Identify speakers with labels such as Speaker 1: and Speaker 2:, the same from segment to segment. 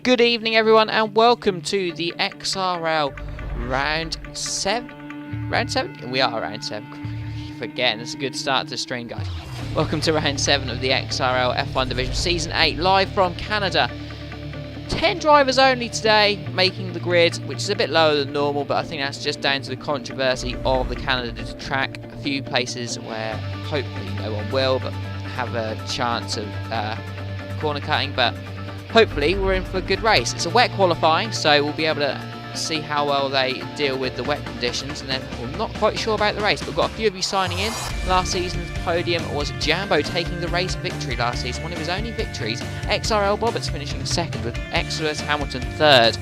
Speaker 1: Good evening, everyone, and welcome to the XRL Round 7. Round 7? We are Round 7. Forgetting, it's a good start to the stream, guys. Welcome to Round 7 of the XRL F1 Division, Season 8, live from Canada. 10 drivers only today making the grid, which is a bit lower than normal, but I think that's just down to the controversy of the Canada track. A few places where hopefully no one will, but have a chance of corner cutting, but hopefully we're in for a good race. It's a wet qualifying, so we'll be able to see how well they deal with the wet conditions, and then we're not quite sure about the race, but we've got a few of you signing in. Last season's podium was Jambo taking the race victory last season, one of his only victories. XRL Bobbitt's finishing second with Exodus Hamilton third.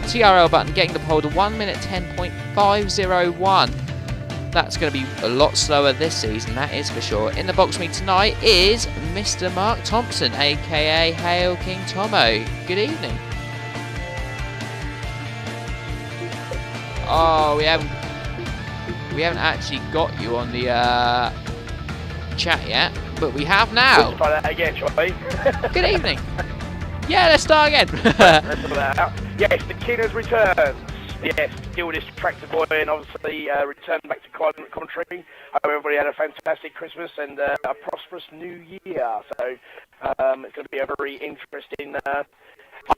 Speaker 1: TRL Button getting the pole to 1 minute 10.501. That's going to be a lot slower this season, that is for sure. In the box with me tonight is Mr. Mark Thompson, aka Hail King Tomo. Good evening. Oh, we haven't actually got you on the chat yet, but we have now.
Speaker 2: Let's try that again, shall we?
Speaker 1: Good evening. Yeah, let's start again.
Speaker 2: Let's sort that out. Yes, the king has returned. Yes, deal with this tractor boy and obviously return back to commentary. Hope everybody had a fantastic Christmas and a prosperous New Year. So it's going to be a very interesting.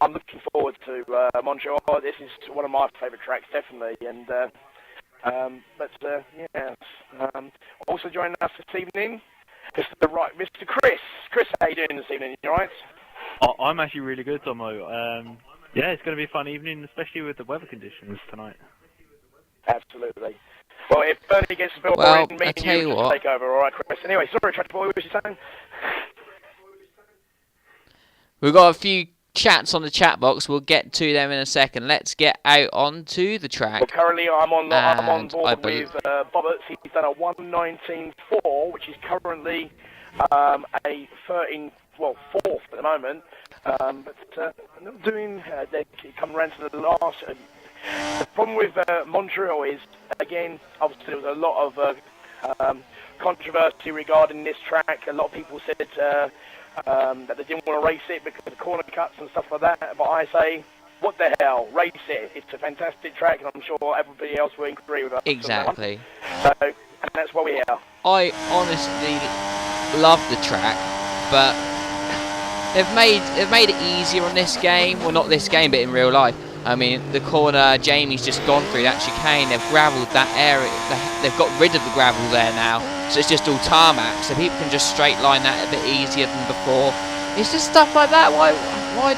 Speaker 2: I'm looking forward to Montreal. This is one of my favourite tracks, definitely. And also joining us this evening is Mr. Chris. Chris, how you doing this evening? You all right?
Speaker 3: I'm actually really good, Tomo. Yeah, it's going to be a fun evening, especially with the weather conditions tonight.
Speaker 2: Absolutely. Well, if Bernie gets the bill,
Speaker 1: well,
Speaker 2: me
Speaker 1: I
Speaker 2: and
Speaker 1: tell you
Speaker 2: you
Speaker 1: what.
Speaker 2: take over, all right, Chris? Anyway, sorry, Tractor Boy, what was you saying?
Speaker 1: We've got a few chats on the chat box. We'll get to them in a second. Let's get out onto the track.
Speaker 2: Well, currently I'm on board with Bobbert. He's done a 1:19.4, which is currently a 4th at the moment. But doing, they come around to the last. The problem with Montreal is, again, obviously there was a lot of controversy regarding this track. A lot of people said that they didn't want to race it because of corner cuts and stuff like that. But I say, what the hell, race it. It's a fantastic track, and I'm sure everybody else will agree with us.
Speaker 1: Exactly.
Speaker 2: So, and that's what we are.
Speaker 1: I honestly love the track, but they've made it easier on this game. Well, not this game, but in real life. I mean, the corner Jamie's just gone through, that chicane, they've gravelled that area. They've got rid of the gravel there now, so it's just all tarmac, so people can just straight line that a bit easier than before. It's just stuff like that. Why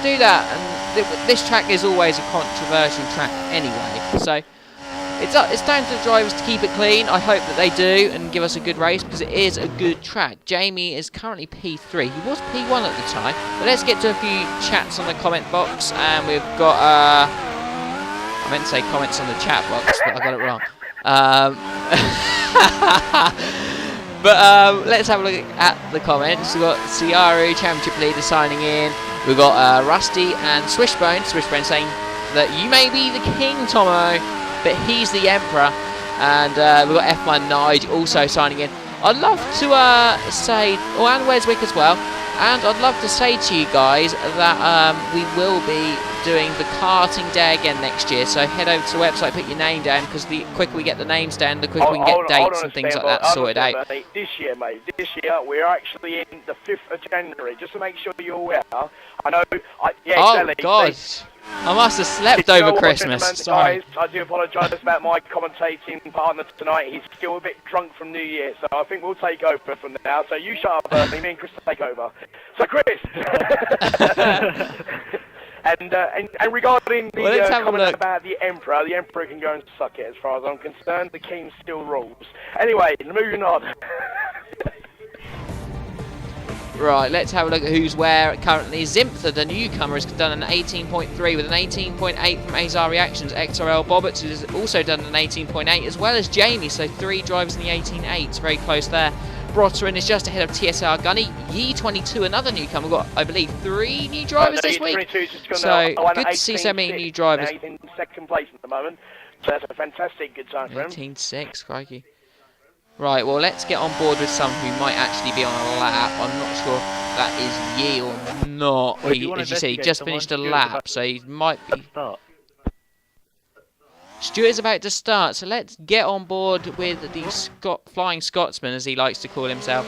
Speaker 1: do that? And this track is always a controversial track anyway, so it's down to the drivers to keep it clean. I hope that they do and give us a good race, because it is a good track. Jamie is currently P3. He was P1 at the time. But let's get to a few chats on the comment box. And we've got, I meant to say comments on the chat box, but I got it wrong. Let's have a look at the comments. We've got Ciaru, Championship Leader, signing in. We've got Rusty and Swishbone. Swishbone saying that you may be the king, Tomo, but he's the Emperor. And we've got F1 Nige also signing in. I'd love to say, and where's Wick as well? And I'd love to say to you guys that we will be doing the karting day again next year. So head over to the website, put your name down, because the quicker we get the names down, the quicker we can get dates and things like that sorted out.
Speaker 2: This year, mate, we're actually in the 5th of January, just to make sure you're aware. I know, exactly.
Speaker 1: Oh, God. I must have slept over Christmas. Sorry.
Speaker 2: Guys, I do apologise about my commentating partner tonight. He's still a bit drunk from New Year, so I think we'll take over from now. So you shut up, Bernie, me and Chris take over. So Chris, and regarding the comment about the Emperor can go and suck it. As far as I'm concerned, the king still rules. Anyway, moving on.
Speaker 1: Right, let's have a look at who's where currently. Zimtha, the newcomer, has done an 18.3 with an 18.8 from Azar Reactions. XRL Bobbert has also done an 18.8, as well as Jamie, so 3 drivers in the 18.8s, very close there. Brotterin is just ahead of TSR Gunny. Yi22, another newcomer, got, I believe, 3 new drivers this week. So, good to see so many new drivers.
Speaker 2: He's in second place at the moment, so that's a fantastic good time for him.
Speaker 1: 18.6, crikey. Right, well, let's get on board with some who might actually be on a lap. I'm not sure that is Yee or not.
Speaker 3: Well, if you
Speaker 1: He,
Speaker 3: wanna
Speaker 1: as you say, he
Speaker 3: investigate
Speaker 1: just
Speaker 3: someone,
Speaker 1: finished a
Speaker 3: Stuart's
Speaker 1: lap,
Speaker 3: about
Speaker 1: so he might be.
Speaker 3: Start.
Speaker 1: Stuart's about to start, so let's get on board with the Flying Scotsman, as he likes to call himself.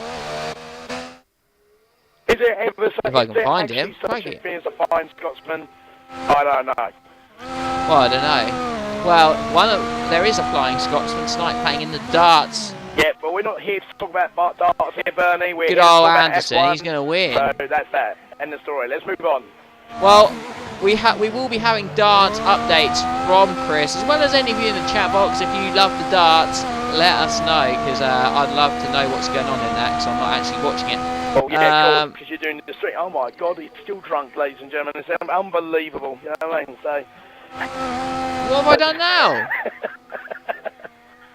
Speaker 2: Is it ever
Speaker 1: If I can find him,
Speaker 2: such
Speaker 1: crikey.
Speaker 2: a thing as a fine Scotsman? I don't know.
Speaker 1: Well, I don't know. Well, there is a Flying Scotsman tonight playing in the darts.
Speaker 2: Yeah, but we're not here to talk about darts here, Bernie. We're
Speaker 1: Good
Speaker 2: here to
Speaker 1: old
Speaker 2: talk about
Speaker 1: Anderson,
Speaker 2: F1.
Speaker 1: he's going to win.
Speaker 2: So that's that. End of story. Let's move on.
Speaker 1: Well, we will be having darts updates from Chris, as well as any of you in the chat box. If you love the darts, let us know, because I'd love to know what's going on in that, because I'm not actually watching it.
Speaker 2: Oh yeah, cool, because you're doing the street. Oh my God, he's still drunk, ladies and gentlemen. It's unbelievable. You know what I mean? So.
Speaker 1: What have I done now?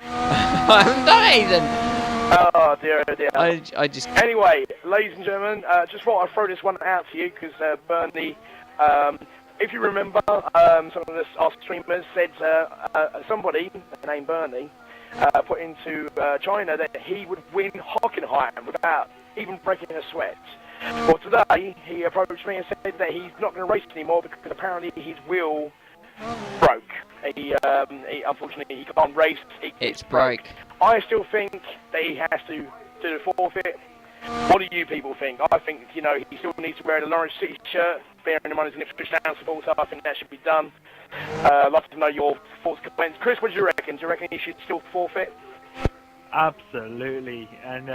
Speaker 1: I haven't done anything.
Speaker 2: Oh dear, oh dear.
Speaker 1: I just.
Speaker 2: Anyway, ladies and gentlemen, just thought I'd throw this one out to you because Bernie, if you remember, some of our streamers said somebody named Bernie put into China that he would win Hockenheim without even breaking a sweat. Well, today he approached me and said that he's not going to race anymore because apparently his wheel broke. He unfortunately he can't race. It's broke. I still think that he has to do the forfeit. What do you people think? I think, you know, he still needs to wear the Norwich City shirt, bearing in mind he's an Ipswich Town supporter. I think that should be done. I'd love to know your thoughts, comments. Chris, what do you reckon? Do you reckon he should still forfeit?
Speaker 3: Absolutely, and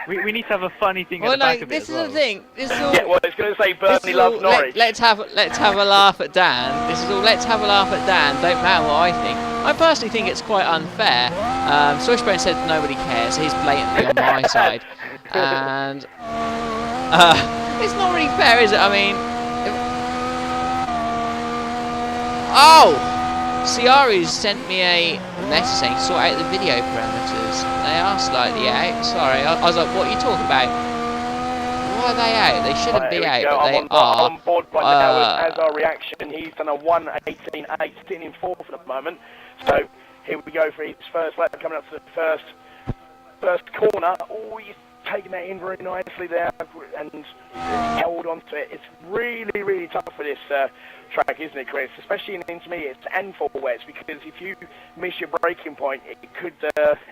Speaker 3: we need to have a funny thing
Speaker 1: Well,
Speaker 3: at the back
Speaker 1: no,
Speaker 3: of it
Speaker 1: this
Speaker 3: as
Speaker 1: is
Speaker 3: well.
Speaker 1: the thing. This is all.
Speaker 2: Yeah, well, it's going to say Burnley loves Norwich.
Speaker 1: Let's have a laugh at Dan. This is all. Let's have a laugh at Dan. Don't matter what I think. I personally think it's quite unfair. Swishbone said nobody cares. He's blatantly on my side, and it's not really fair, is it? I mean, Ciari's sent me a message saying sort out the video parameters. They are slightly out. Sorry, I was like, what are you talking about? Why are they out? They shouldn't be out, but they are.
Speaker 2: I'm on board right now as our reaction. He's done a 1:18.8, sitting in fourth at the moment. So here we go for his first lap, coming up to the first corner. Oh, he's taken that in very nicely there and held onto it. It's really, really tough for this track, isn't it, Chris? Especially in intermediates and full wets, because if you miss your braking point, it could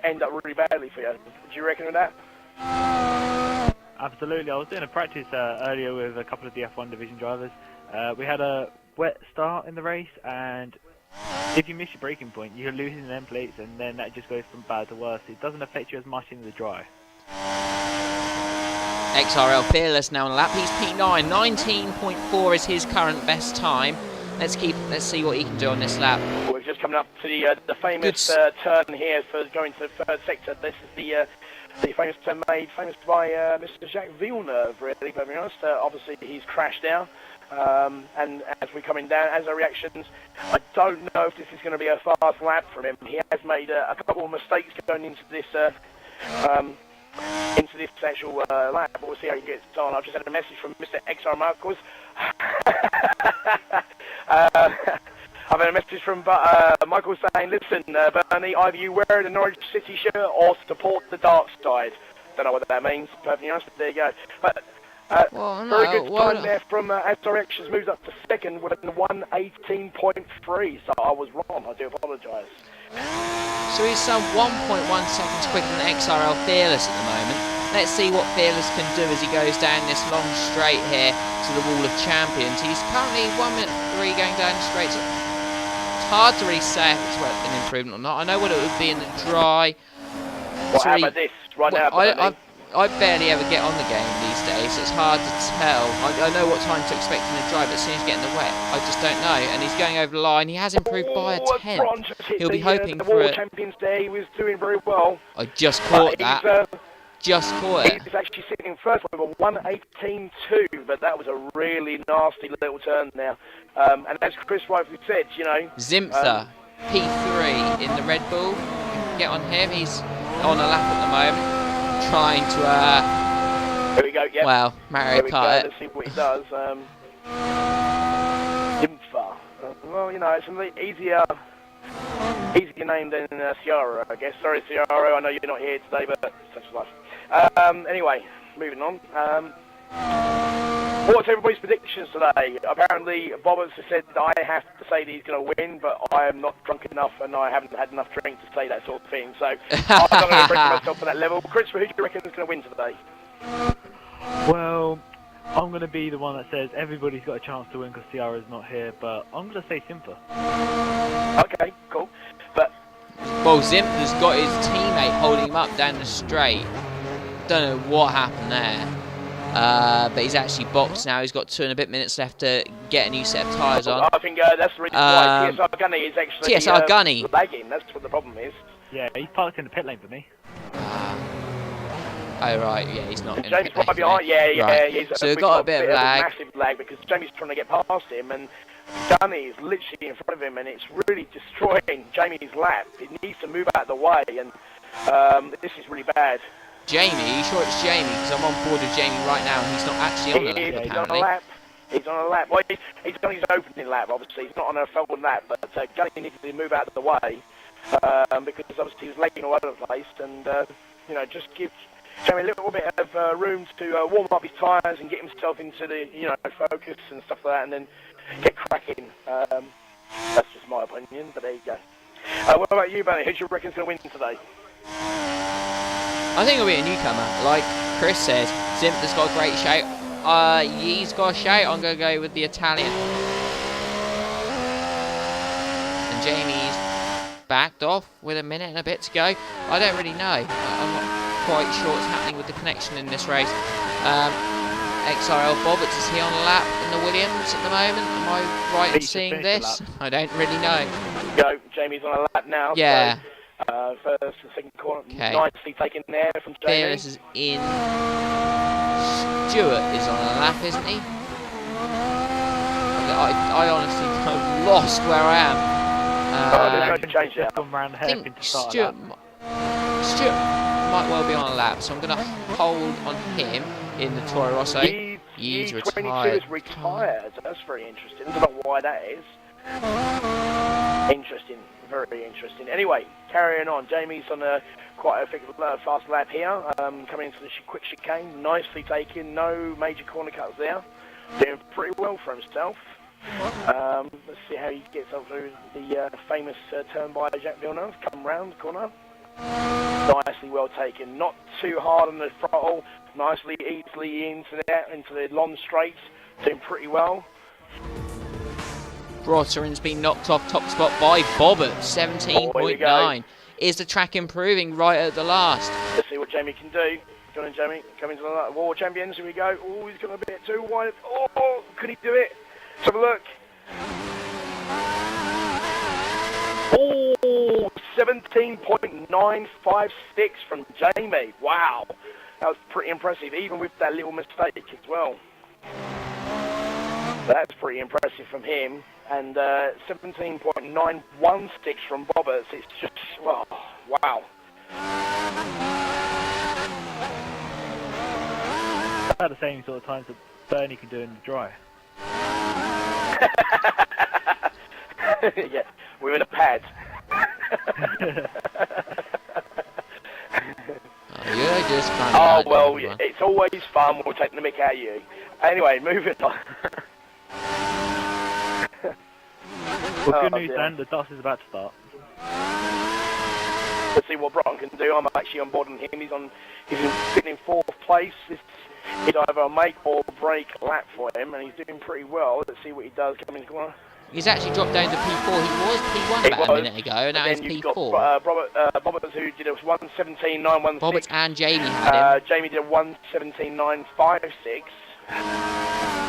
Speaker 2: end up really badly for you. Do you reckon with that?
Speaker 3: Absolutely. I was doing a practice earlier with a couple of the F1 division drivers. We had a wet start in the race, and if you miss your braking point, you're losing them plates, and then that just goes from bad to worse. It doesn't affect you as much in the dry.
Speaker 1: XRL Fearless now on a lap. He's P9. 19.4 is his current best time. Let's see what he can do on this lap.
Speaker 2: We're just coming up to the famous turn here for going to the third sector. This is the famous turn made famous by Mr. Jacques Villeneuve, really, to be honest. Obviously, he's crashed now. And as we're coming down, as our reactions, I don't know if this is going to be a fast lap from him. He has made a couple of mistakes going into this actual lap, but we'll see how he gets on. I've just had a message from Mr. XR Marcos. I've had a message from Michael saying, listen, Bernie, either you wear the Norwich City shirt or support the dark side. Don't know what that means, perfectly honest, but there you go. But very good time there from SRX, moves up to second with a 1:18.3, so I was wrong, I do apologise.
Speaker 1: So he's some 1.1 seconds quicker than XRL Fearless at the moment. Let's see what Fearless can do as he goes down this long straight here to the Wall of Champions. He's currently 1 minute 3 going down straight. It's hard to really say if it's an improvement or not. I know what it would be in the dry.
Speaker 2: How about this right now?
Speaker 1: I barely ever get on the game these days, so it's hard to tell. I know what time to expect in the dry, but as soon as you get in the wet, I just don't know. And he's going over the line. He has improved by a tenth. He'll be hoping for
Speaker 2: it. Champions Day, he was doing very well.
Speaker 1: I just caught that. Just caught it.
Speaker 2: He's actually sitting first with a 1:18.2, but that was a really nasty little turn now. And as Chris rightfully said, you know...
Speaker 1: Zimtha, P3 in the Red Bull. Get on him. He's on a lap at the moment. Trying to,
Speaker 2: Here we go, yep.
Speaker 1: Well, Mario Kart.
Speaker 2: Let's see what he does. Zimtha. Well, you know, it's an easier name than Ciara, I guess. Sorry, Ciara, I know you're not here today, but such is life. Anyway, moving on. What's everybody's predictions today? Apparently, Bobbers has said that I have to say that he's going to win, but I am not drunk enough and I haven't had enough drink to say that sort of thing. So I'm not going to bring myself to that level. Christopher, who do you reckon is going to win today?
Speaker 3: Well, I'm going to be the one that says everybody's got a chance to win because Ciara's not here, but I'm going to say Simpa.
Speaker 2: Okay, cool. But
Speaker 1: Well, Zimpa's got his teammate holding him up down the straight. Don't know what happened there. But he's actually boxed now. He's got 2 and a bit minutes left to get a new set of tyres on.
Speaker 2: I think that's the reason why TSR Gunny is actually
Speaker 1: TSR Gunny
Speaker 2: lagging. That's what the problem is.
Speaker 3: Yeah, he's parked in the pit lane for me.
Speaker 1: Oh right, yeah, he's not.
Speaker 2: Jamie's right behind. Yeah.
Speaker 1: Right. So we've got a bit of lag.
Speaker 2: Massive lag because Jamie's trying to get past him, and Gunny is literally in front of him, and it's really destroying Jamie's lap. He needs to move out of the way, and this is really bad.
Speaker 1: Jamie, are you sure it's Jamie? Because I'm on board with Jamie right now, and he's not actually on the lap,
Speaker 2: He's
Speaker 1: apparently.
Speaker 2: on a lap. He's on a lap. Well, he's on his opening lap, obviously. He's not on a forward lap, but Gunny needs to move out of the way because obviously he's lagging all over the place, and just give Jamie a little bit of room to warm up his tyres and get himself into the focus and stuff like that, and then get cracking. That's just my opinion, but there you go. What about you, Benny? Who do you reckon's going to win today?
Speaker 1: I think it'll be a newcomer. Like Chris says, Zimpa's got a great shout. Yee's got a shout. I'm going to go with the Italian. And Jamie's backed off with a minute and a bit to go. I don't really know. I'm not quite sure what's happening with the connection in this race. XRL Bobbitt, is he on a lap in the Williams at the moment? Am I right in seeing this? I don't really know.
Speaker 2: Go, Jamie's on a lap now.
Speaker 1: Yeah.
Speaker 2: So, first and second corner,
Speaker 1: Okay.
Speaker 2: nicely taken there from Jamie.
Speaker 1: Fearless is in. Stewart is on a lap, isn't he? I honestly have lost where I am.
Speaker 2: There's no change there.
Speaker 1: I think Stewart might well be on a lap, so I'm going to hold on him in the Toro Rosso. He's retired.
Speaker 2: 22 is retired. That's very interesting. I don't know why that is. Interesting, very interesting. Anyway, carrying on. Jamie's on quite a fast lap here, coming into the quick chicane. Nicely taken, no major corner cuts there. Doing pretty well for himself. Let's see how he gets up through the famous turn by Jack Villeneuve. Come round the corner. Nicely well taken. Not too hard on the throttle. Nicely, easily into the long straights. Doing pretty well.
Speaker 1: Brotterin's been knocked off top spot by Bobbert, 17.9. Is the track improving right at the last?
Speaker 2: Let's see what Jamie can do. Go on, Jamie. Coming to the War Champions. Here we go. Oh, he's got a bit too wide. Oh, could he do it? Let's have a look. Oh, 17.956 from Jamie. Wow. That was pretty impressive, even with that little mistake as well. That's pretty impressive from him. And 17.916 from Bobbers. It's just, well, wow.
Speaker 3: About the same sort of times that Bernie can do in the dry.
Speaker 2: Yeah, we're in a pad.
Speaker 1: You're just kind of
Speaker 2: well, it's always fun. We'll take the mick out of you. Anyway, moving on.
Speaker 3: Well, good news then, the dust is about to start.
Speaker 2: Let's see what Broughton can do. I'm actually on board on him. He's sitting in 4th place. It's either a make or break lap for him, and he's doing pretty well. Let's see what he does coming in the corner.
Speaker 1: He's actually dropped down to P4. He was P1 about a minute ago, and now he's P4.
Speaker 2: Bobbert, who did a 1:17.916.
Speaker 1: Bobbert and Jamie had him.
Speaker 2: Jamie did a 1:17.956.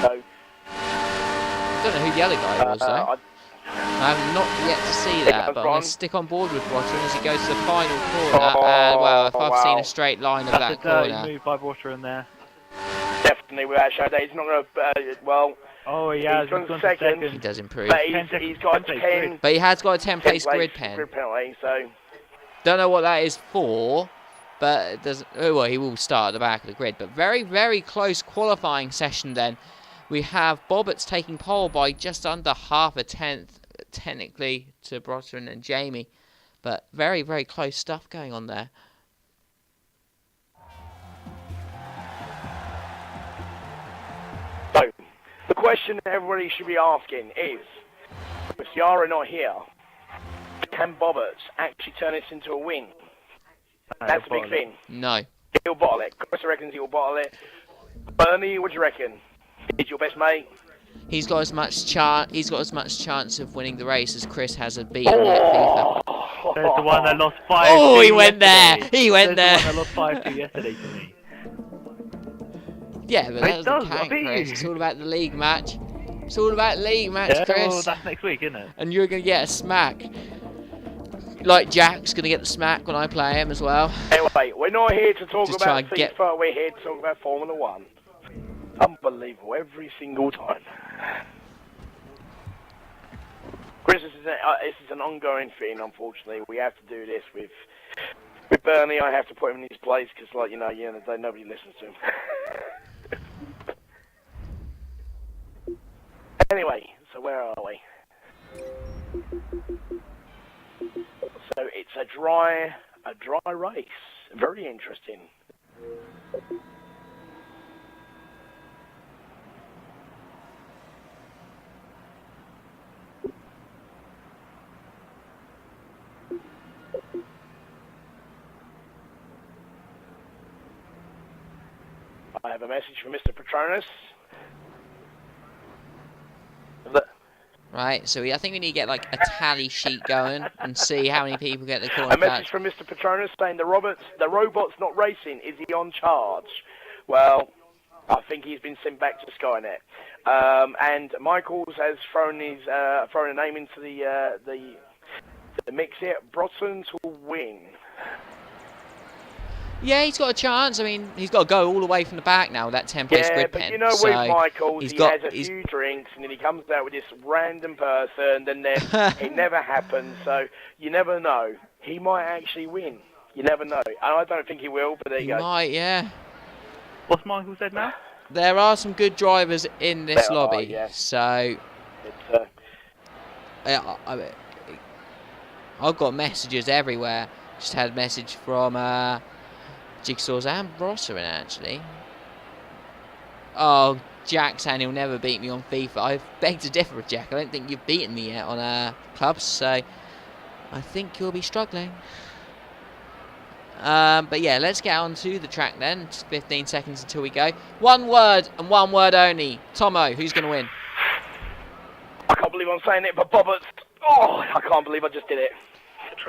Speaker 2: So,
Speaker 1: I don't know who the other guy was, though. I have not yet to see that, but I'm going to stick on board with Brottering as he goes to the final corner. Well, if I've seen a straight line of that corner.
Speaker 3: That's a move by Brottering there.
Speaker 2: Definitely, without a shadow, he's not going to,
Speaker 3: Oh, he has.
Speaker 2: He's gone second.
Speaker 1: He does improve.
Speaker 2: But he's got a 10.
Speaker 1: But he has got a 10-place grid pen.
Speaker 2: Grid penalty, so.
Speaker 1: Don't know what that is for, but it doesn't. Oh, well, he will start at the back of the grid. But very, very close qualifying session then. We have Bobbitt's taking pole by just under half a tenth, technically, to Brottering and Jamie. But very, very close stuff going on there.
Speaker 2: question everybody should be asking is, with Ciara not here, can Bobberts actually turn this into a win? That's a big thing.
Speaker 1: No.
Speaker 2: He'll bottle it. Chris reckons he'll bottle it. Bernie, what do you reckon? He's your best mate.
Speaker 1: He's got as much chance of winning the race as Chris has of beating me at FIFA.
Speaker 3: There's the one that lost 5-2
Speaker 1: Oh, he went
Speaker 3: yesterday.
Speaker 1: there. He went
Speaker 3: There's
Speaker 1: there.
Speaker 3: the one that lost 5-2 yesterday to me.
Speaker 1: Yeah, but that was the count, Chris. It's all about the league match. It's all about the league match,
Speaker 3: Yeah,
Speaker 1: Chris.
Speaker 3: well, that's next week, isn't it?
Speaker 1: And you're going to get a smack. Like Jack's going to get the smack when I play him as well.
Speaker 2: Anyway, we're not here to talk
Speaker 1: Just
Speaker 2: about
Speaker 1: try and
Speaker 2: FIFA, we're here to talk about Formula 1. Unbelievable, every single time. Chris, this is an ongoing thing, unfortunately. We have to do this with Bernie. I have to put him in his place because, like, you know, at the end of the day, nobody listens to him. Anyway, so where are we? So it's a dry race. Very interesting. I have a message from Mr. Patronus.
Speaker 1: Right, so I think we need to get like a tally sheet going and see how many people get the corner
Speaker 2: A message
Speaker 1: cuts.
Speaker 2: from Mr. Patronus saying the robot's not racing. Is he on charge? Well, I think he's been sent back to Skynet. And Michaels has thrown a name into the mix here. Broughton to win.
Speaker 1: Yeah, he's got a chance. I mean, he's got to go all the way from the back now with that 10-place grid pen.
Speaker 2: Yeah, but you know,
Speaker 1: so
Speaker 2: with Michaels, he has a few drinks, and then he comes out with this random person, and then it never happens, so you never know. He might actually win. You never know. And I don't think he will, but there you go.
Speaker 1: He might, yeah.
Speaker 3: What's Michael said now?
Speaker 1: There are some good drivers in this
Speaker 2: There
Speaker 1: lobby,
Speaker 2: are, yeah.
Speaker 1: so...
Speaker 2: It's,
Speaker 1: I've got messages everywhere. Just had a message from Jigsaw's and Brosser, actually. Oh, Jack saying he'll never beat me on FIFA. I beg to differ with Jack. I don't think you've beaten me yet on clubs, so I think you'll be struggling. But yeah, let's get on to the track then. Just 15 seconds until we go. One word and one word only. Tomo, who's going to win?
Speaker 2: I can't believe I'm saying it, but Bobberts. Oh, I can't believe I just did it.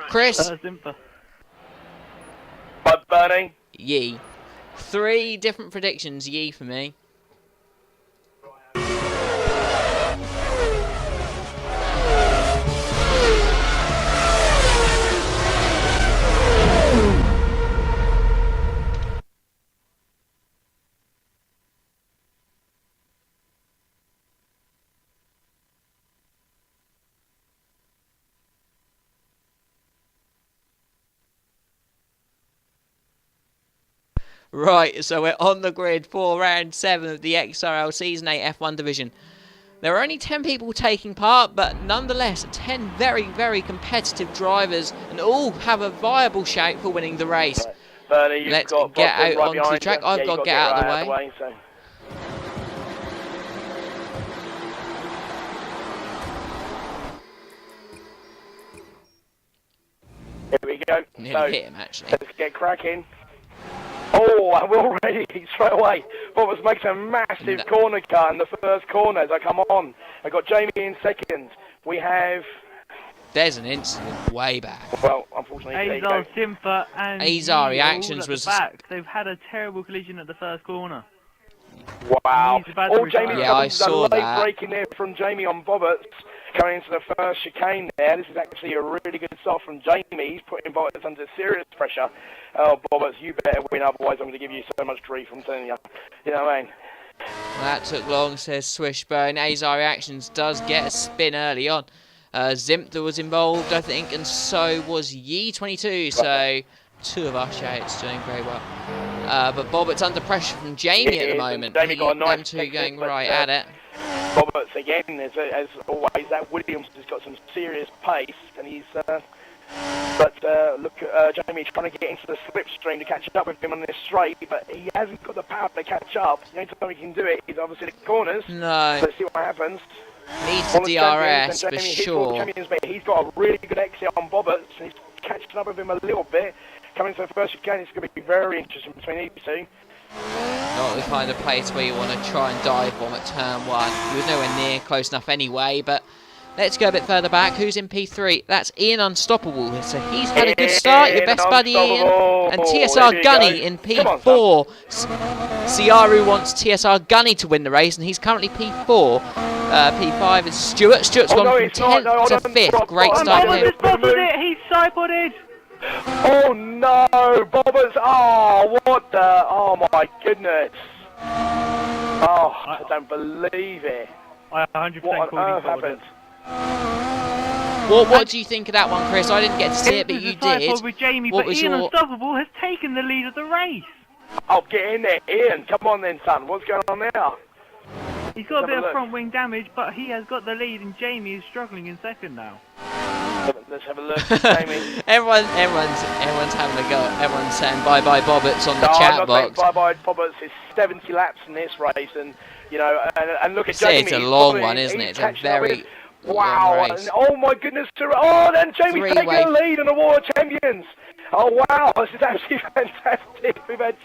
Speaker 1: Chris?
Speaker 3: Zimper.
Speaker 2: But Bernie?
Speaker 1: Yee. 3 different predictions, yee for me. Right, so we're on the grid for round 7 of the XRL Season 8 F1 division. There are only 10 people taking part, but nonetheless 10 very, very competitive drivers, and all have a viable shout for winning the race.
Speaker 2: Bernie,
Speaker 1: Let's get out onto the track. I've got to get out of the way.
Speaker 2: So. Here we go.
Speaker 1: Nearly hit him, actually.
Speaker 2: Let's get cracking. Oh, I'm already straight away. Bobberts makes a massive corner cut in the first corner as I come on. I got Jamie in second. We have...
Speaker 1: There's an incident way back.
Speaker 2: Well, unfortunately,
Speaker 3: Azar, Simper, and
Speaker 1: Azar reactions was...
Speaker 3: back. They've had a terrible collision at the first corner.
Speaker 2: Wow. Oh, Jamie,
Speaker 1: yeah, I saw
Speaker 2: late
Speaker 1: that.
Speaker 2: breaking there from Jamie on Bobberts. Coming into the first chicane there. This is actually a really good start from Jamie. He's putting Bobberts under serious pressure. Oh, Bobberts, you better win, otherwise I'm going to give you so much grief, I'm telling you. You know what I mean?
Speaker 1: That took long, says Swishburne. Azar Reactions does get a spin early on. Zimpter was involved, I think, and so was Yee22. So 2 of our shouts doing very well. But Bobberts under pressure from Jamie at the moment.
Speaker 2: Jamie got a nice
Speaker 1: them 2 going right at it.
Speaker 2: Bobberts again, as always, that Williams has got some serious pace, and he's But look at Jamie trying to get into the slipstream to catch up with him on this straight, but he hasn't got the power to catch up. The only time he can do it is obviously the corners.
Speaker 1: No.
Speaker 2: Let's see what happens.
Speaker 1: Needs the DRS for sure.
Speaker 2: He's got a really good exit on Bobberts, and he's catching up with him a little bit. Coming to the first chicane, it's going to be very interesting between these two.
Speaker 1: Not the kind of place where you want to try and dive bomb at turn 1. He was nowhere near close enough anyway, but let's go a bit further back. Who's in P3? That's Ian Unstoppable. So he's had a good start. Your best buddy Ian. And TSR Gunny in P4. Ciaru wants TSR Gunny to win the race, and he's currently P4. P5 is Stuart. Stuart's gone from 10th to 5th. Great start for him.
Speaker 3: He's side-bodied.
Speaker 2: Oh no, Bobbers! Oh, what the? Oh my goodness! Oh, I don't believe it.
Speaker 3: I 100%
Speaker 2: What on earth
Speaker 3: happened?
Speaker 1: What do you think of that one, Chris? I didn't get to see it, but you did.
Speaker 3: With Jamie,
Speaker 1: What
Speaker 3: but
Speaker 1: was
Speaker 3: Ian
Speaker 1: your...
Speaker 3: Unstoppable has taken the lead of the race.
Speaker 2: Oh, get in there, Ian! Come on then, son. What's going on there?
Speaker 3: He's got a bit of front wing damage, but he has got the lead, and Jamie is struggling in second now.
Speaker 2: Let's have a look, Jamie.
Speaker 1: everyone's having a go. Everyone's saying bye bye Bobberts on the chat box.
Speaker 2: Bye bye Bobberts. It's 70 laps in this race, and you know, and look at Jamie.
Speaker 1: It's a long one, isn't it? It's a very
Speaker 2: wow. And, oh my goodness! Oh, then Jamie's taking the lead in the War of Champions. Oh wow, this is actually fantastic. We've had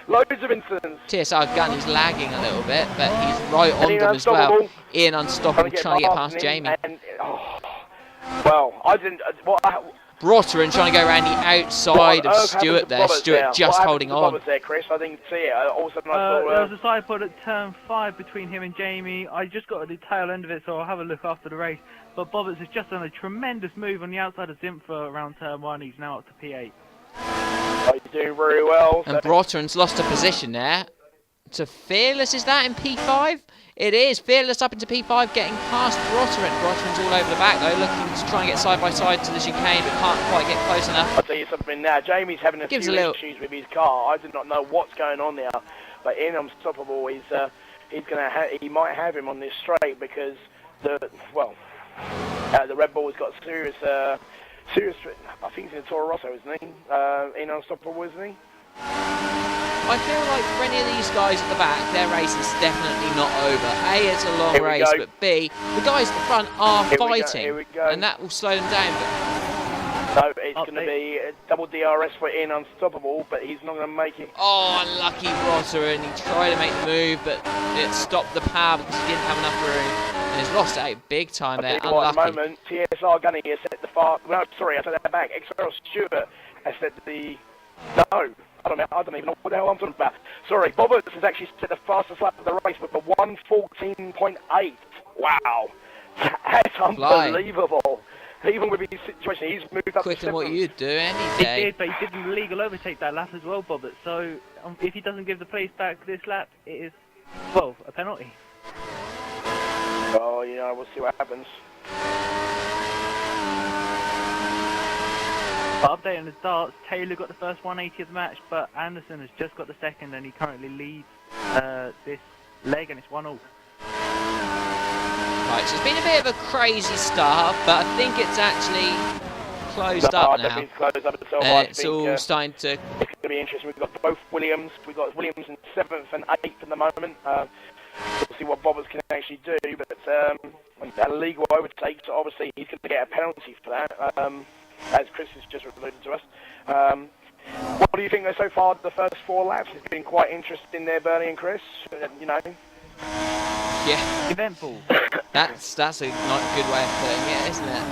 Speaker 2: loads of incidents.
Speaker 1: TSR Gunny's lagging a little bit, but he's right on them as well. Ian Unstoppable trying to get past Jamie.
Speaker 2: And, well, I didn't.
Speaker 1: Brotteren trying to go around the outside of Stuart there. Stuart just holding on.
Speaker 2: There, Chris? I didn't see it. Also,
Speaker 3: there was a side pod at turn 5 between him and Jamie. I just got at the tail end of it, so I'll have a look after the race. But Bobberts has just done a tremendous move on the outside of Zimpher around turn 1. He's now up to P8.
Speaker 2: Oh, he's doing very well.
Speaker 1: And Brotteren's lost a position there. To Fearless, is that in P5? It is. Fearless up into P5, getting past Brotteren. Brotteren's all over the back though, looking to try and get side by side to the chicane, but can't quite get close enough.
Speaker 2: I'll tell you something now. Jamie's having a few issues with his car. I do not know what's going on there, but Ian Unstoppable is he might have him on this straight because the Red Bull has got serious. I think he's in Toro Rosso, isn't he? Ian Unstoppable, isn't he?
Speaker 1: I feel like for any of these guys at the back, their race is definitely not over. A, it's a long race, but B, the guys at the front are fighting, and that will slow them down.
Speaker 2: So it's going to be a double DRS for Ian Unstoppable, but he's not going to make it.
Speaker 1: Oh, unlucky Brotteren. He tried to make the move, but it stopped the power because he didn't have enough room. And he's lost out big time there. Unlucky.
Speaker 2: At the moment, TSR Gunny has set the no, sorry, I take that back. XRL Stewart has set the I don't even know what the hell I'm talking about. Sorry, Bobberts has actually set the fastest lap of the race with a 1:14.8. Wow, that's unbelievable. Even with his situation, he's moved up
Speaker 1: quicker than what you'd do any day.
Speaker 3: He did, but he didn't legal overtake that lap as well, Bobberts. So if he doesn't give the place back this lap, it is, well, a penalty.
Speaker 2: Oh, we'll see what happens.
Speaker 3: But update on the darts, Taylor got the first 180 of the match, but Anderson has just got the second, and he currently leads this leg, and it's 1-1.
Speaker 1: Right, so it's been a bit of a crazy start, but I think it's actually closed up now. It's all starting to...
Speaker 2: It's going to be interesting. We've got both Williams. We've got Williams in 7th and 8th at the moment. We'll see what Bobberts can actually do, but that legal overtake, so obviously he's going to get a penalty for that. As Chris has just alluded to us. What do you think so far? The first 4 laps has been quite interesting there, Bernie and Chris.
Speaker 1: Yeah.
Speaker 3: Eventful.
Speaker 1: That's a not good way of putting it, isn't it?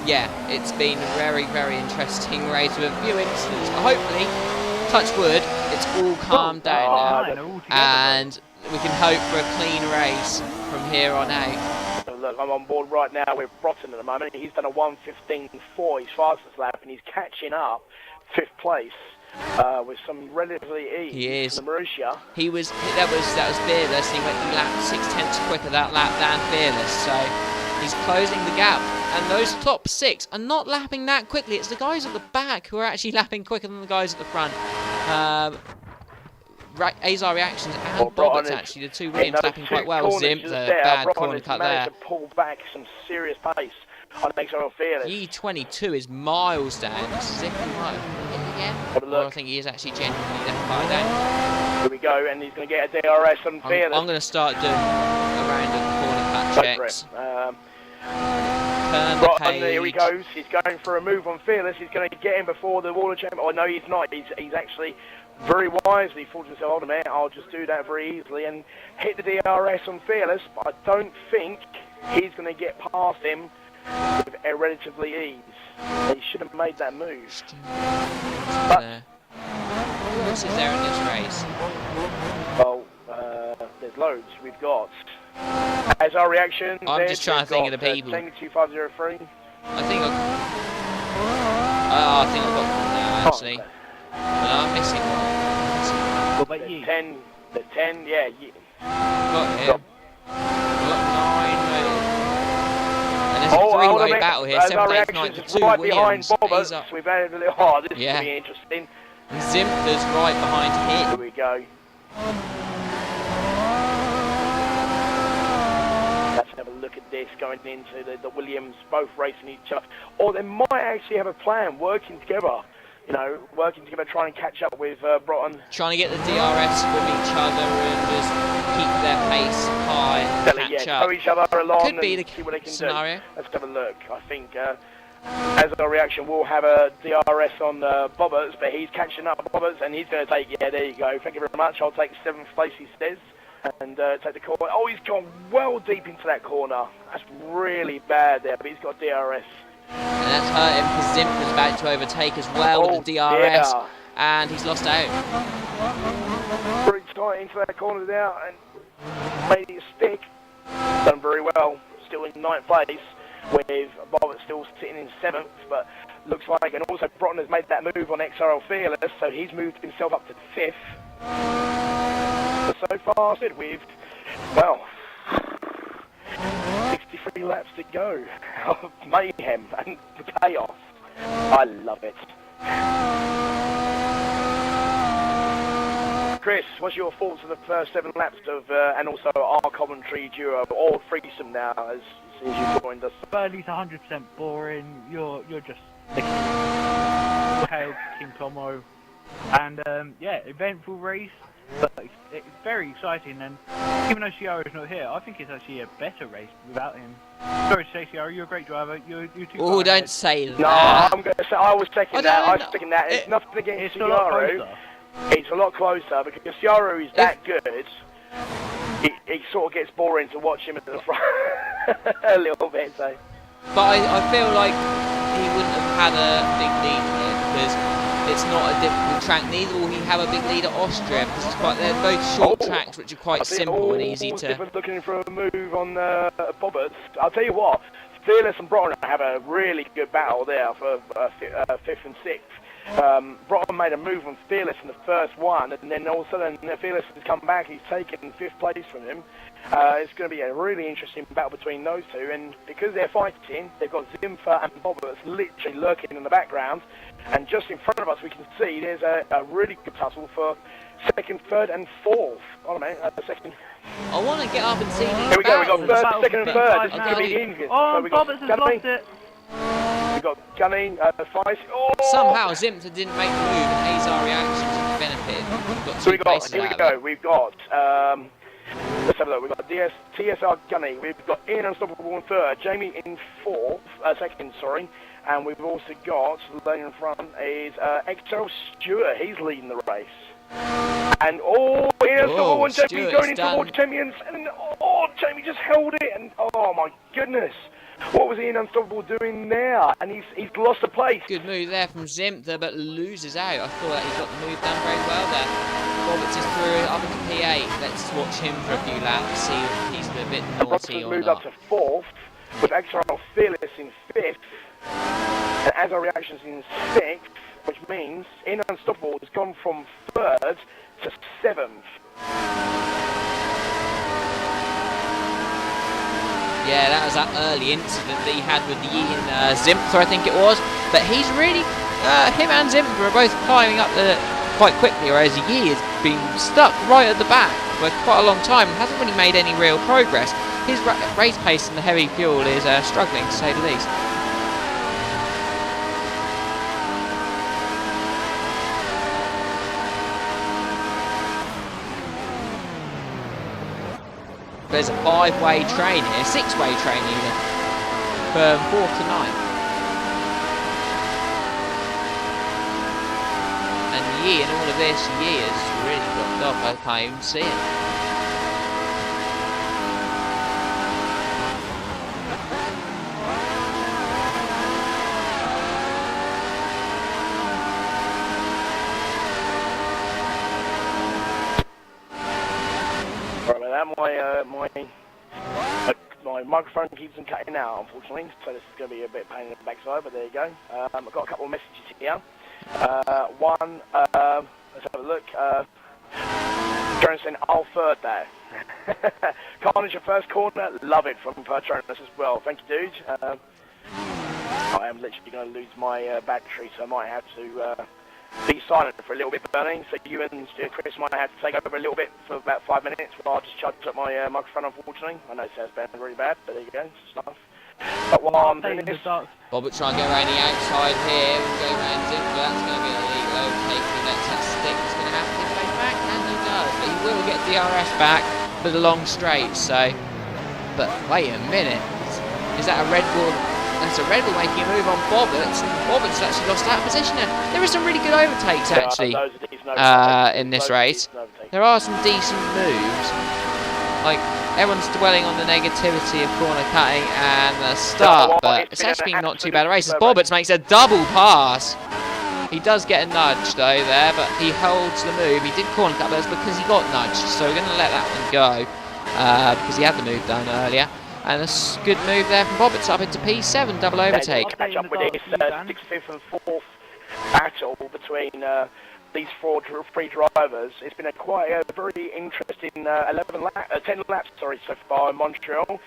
Speaker 1: Yeah, it's been a very, very interesting race with a few incidents. Hopefully, touch wood, it's all calmed down now, and we can hope for a clean race from here on out.
Speaker 2: Look, I'm on board right now with Brotteren at the moment. He's done a 1:15.4, his fastest lap, and he's catching up 5th place with some relatively ease.
Speaker 1: He is.
Speaker 2: The Marussia.
Speaker 1: That was Fearless. He lapped 6/10 quicker that lap than Fearless, so he's closing the gap. And those top 6 are not lapping that quickly. It's the guys at the back who are actually lapping quicker than the guys at the front. Azar Reactions and Bobberts, actually, the two Williams lapping quite well. Zimp, the bad corner cut there.
Speaker 2: To pull back some serious pace. on XRL Fearless.
Speaker 1: E22 is miles down. It's as if he might have hit again.
Speaker 2: Have a look.
Speaker 1: Or I think he is actually genuinely that far down.
Speaker 2: Here we go, and he's going to get a DRS on Fearless.
Speaker 1: I'm going to start doing around the corner cut checks. Turn the page.
Speaker 2: Here he goes. He's going for a move on Fearless. He's going to get him before the Wall of Champions. Oh, no, he's not. He's actually very wisely thought to himself, hold a minute, I'll just do that very easily and hit the DRS on Fearless. But I don't think he's going to get past him with a relatively ease. He should have made that move. But
Speaker 1: who else is there in this race?
Speaker 2: Well, there's loads. We've got, as our reaction,
Speaker 1: I'm just trying to think of the people.
Speaker 2: Tango 2503.
Speaker 1: I think I've got one now, actually. But I'm missing one.
Speaker 3: What about you?
Speaker 2: The 10, yeah.
Speaker 1: Got him. Got 9 maybe. And there's a three-way battle here. 7, 8, 9 to 2
Speaker 2: right
Speaker 1: Williams.
Speaker 2: behind Bobbert. We've added a little. Oh, this is going to be interesting.
Speaker 1: Zimpler's right behind him.
Speaker 2: Here we go. Let's have a look at this going into the Williams, both racing each other. Or they might actually have a plan, working together. You know, working together, trying to catch up with Broughton.
Speaker 1: Trying to get the DRS with each other and just keep their pace high and catch up.
Speaker 2: Throw each other along.
Speaker 1: Could be the
Speaker 2: see what they can
Speaker 1: scenario.
Speaker 2: Do. Let's have a look. I think as a reaction, we'll have a DRS on Bobberts, but he's catching up Bobberts and he's going to take, yeah, there you go. Thank you very much. I'll take 7th place, he says, and take the corner. Oh, he's gone well deep into that corner. That's really bad there, but he's got DRS.
Speaker 1: And that's hurt him because Zimp was about to overtake as well with the DRS, and he's lost out.
Speaker 2: Pretty tight into that corner there and made it stick. Done very well. Still in 9th place, with Bobbert still sitting in 7th, but looks like, and also Broughton has made that move on XRL Fearless, so he's moved himself up to 5th. So far, good. We've, well, 63 laps to go of mayhem and chaos. I love it. Chris, what's your thoughts of the first 7 laps of, and also our commentary duo, or threesome now, as you joined us?
Speaker 3: Burley's 100% boring. You're just Hail King Tomo, and yeah, eventful race. But it's very exciting, and even though Ciara's not here, I think it's actually a better race without him. Sorry to say, Ciara, you're a great driver. You're too.
Speaker 1: Oh, don't say that.
Speaker 2: No, I'm going to say I was taking that. I was taking that. It's nothing against Ciara. It's a lot closer because Ciara is that good. It sort of gets boring to watch him at the front a little bit. So.
Speaker 1: But I feel like he wouldn't have had a big lead here because it's not a difficult track. Neither will he have a big lead at Austria because they're both short tracks which are quite simple and easy to.
Speaker 2: Looking for a move on Bobberts. I'll tell you what, Fearless and Broughton have a really good battle there for 5th and 6th. Broughton made a move on Fearless in the first one, and then all of a sudden Fearless has come back. He's taken 5th place from him. It's going to be a really interesting battle between those two, and because they're fighting, they've got Zimfer and Bobberts literally lurking in the background, and just in front of us we can see there's a really good tussle for 2nd, 3rd and 4th. Hold on a minute, second.
Speaker 1: I want to get up and see these
Speaker 2: Here we go, we've got 1st, 2nd and 3rd. This is going to be interesting.
Speaker 3: Oh,
Speaker 2: so
Speaker 3: Bobberts has lost it.
Speaker 2: We've got Gunny, Feist. Oh!
Speaker 1: Somehow Zimter didn't make the move and Azar reactions have benefited. Got
Speaker 2: so
Speaker 1: two places
Speaker 2: here we
Speaker 1: out
Speaker 2: go,
Speaker 1: of it.
Speaker 2: we've got let's have a look. We've got TSR Gunny, we've got Ian Unstoppable in 3rd, Jamie in 4th, 2nd, sorry, and we've also got, laying in front is XRL Stewart, he's leading the race. And Ian Unstoppable and Jamie going into World Champions, and Jamie just held it, and oh my goodness. What was Ian Unstoppable doing there? And he's lost a place.
Speaker 1: Good move there from Zimter, but loses out. I thought that he got the move done very well there. Roberts is through up into P8. Let's watch him for a few laps, see if he's a bit naughty or
Speaker 2: moved
Speaker 1: not.
Speaker 2: up to 4th, with XRL Fearless in 5th, and as our reactions in 6th, which means Ian Unstoppable has gone from 3rd to 7th.
Speaker 1: Yeah, that was that early incident that he had with the Ian Zimter, I think it was. But he's really, him and Zimter are both climbing up quite quickly, whereas Yi has been stuck right at the back for quite a long time and hasn't really made any real progress. his race pace in the heavy fuel is struggling, to say the least. There's a 5-way train here, 6-way train even, from 4th to 9th. And Yi, in all of this, Yi has really dropped off. I can't even see it.
Speaker 2: My microphone keeps on cutting out, unfortunately, so this is going to be a bit of pain in the backside, but there you go. I've got a couple of messages here. One, let's have a look. Jonas saying, "I'll third there." Carnage, your first corner, love it from Jonas as well. Thank you, dude. I am literally going to lose my battery, so I might have to be silent for a little bit, Bernie. So you and Chris might have to take over a little bit for about 5 minutes while I just charge up my microphone, unfortunately. I know it sounds bad, really bad, but there you go, it's stuff. But while I'm doing this...
Speaker 1: Bobbert trying to go around the outside here and go around it, but that's going to be an illegal overtake. He lets that stick. He's going to have to go back, and he does. But he will get DRS back for the long straight, so... But wait a minute. Is that a Red Bull? That's a Red Bull making a move on Bobberts. Bobberts actually lost that position there. There are some really good overtakes, actually, in this race. There are some decent moves. Like, everyone's dwelling on the negativity of corner cutting and the start, but it's actually not too bad a race as Bobberts makes a double pass. He does get a nudge, though, there, but he holds the move. He did corner cut, but it's because he got nudged, so we're going to let that one go, because he had the move done earlier. And a good move there from Bobberts up into P7, double overtake.
Speaker 2: Catch up with this 6th, 5th and 4th battle between these three drivers. It's been quite a very interesting 10 laps so far in Montreal.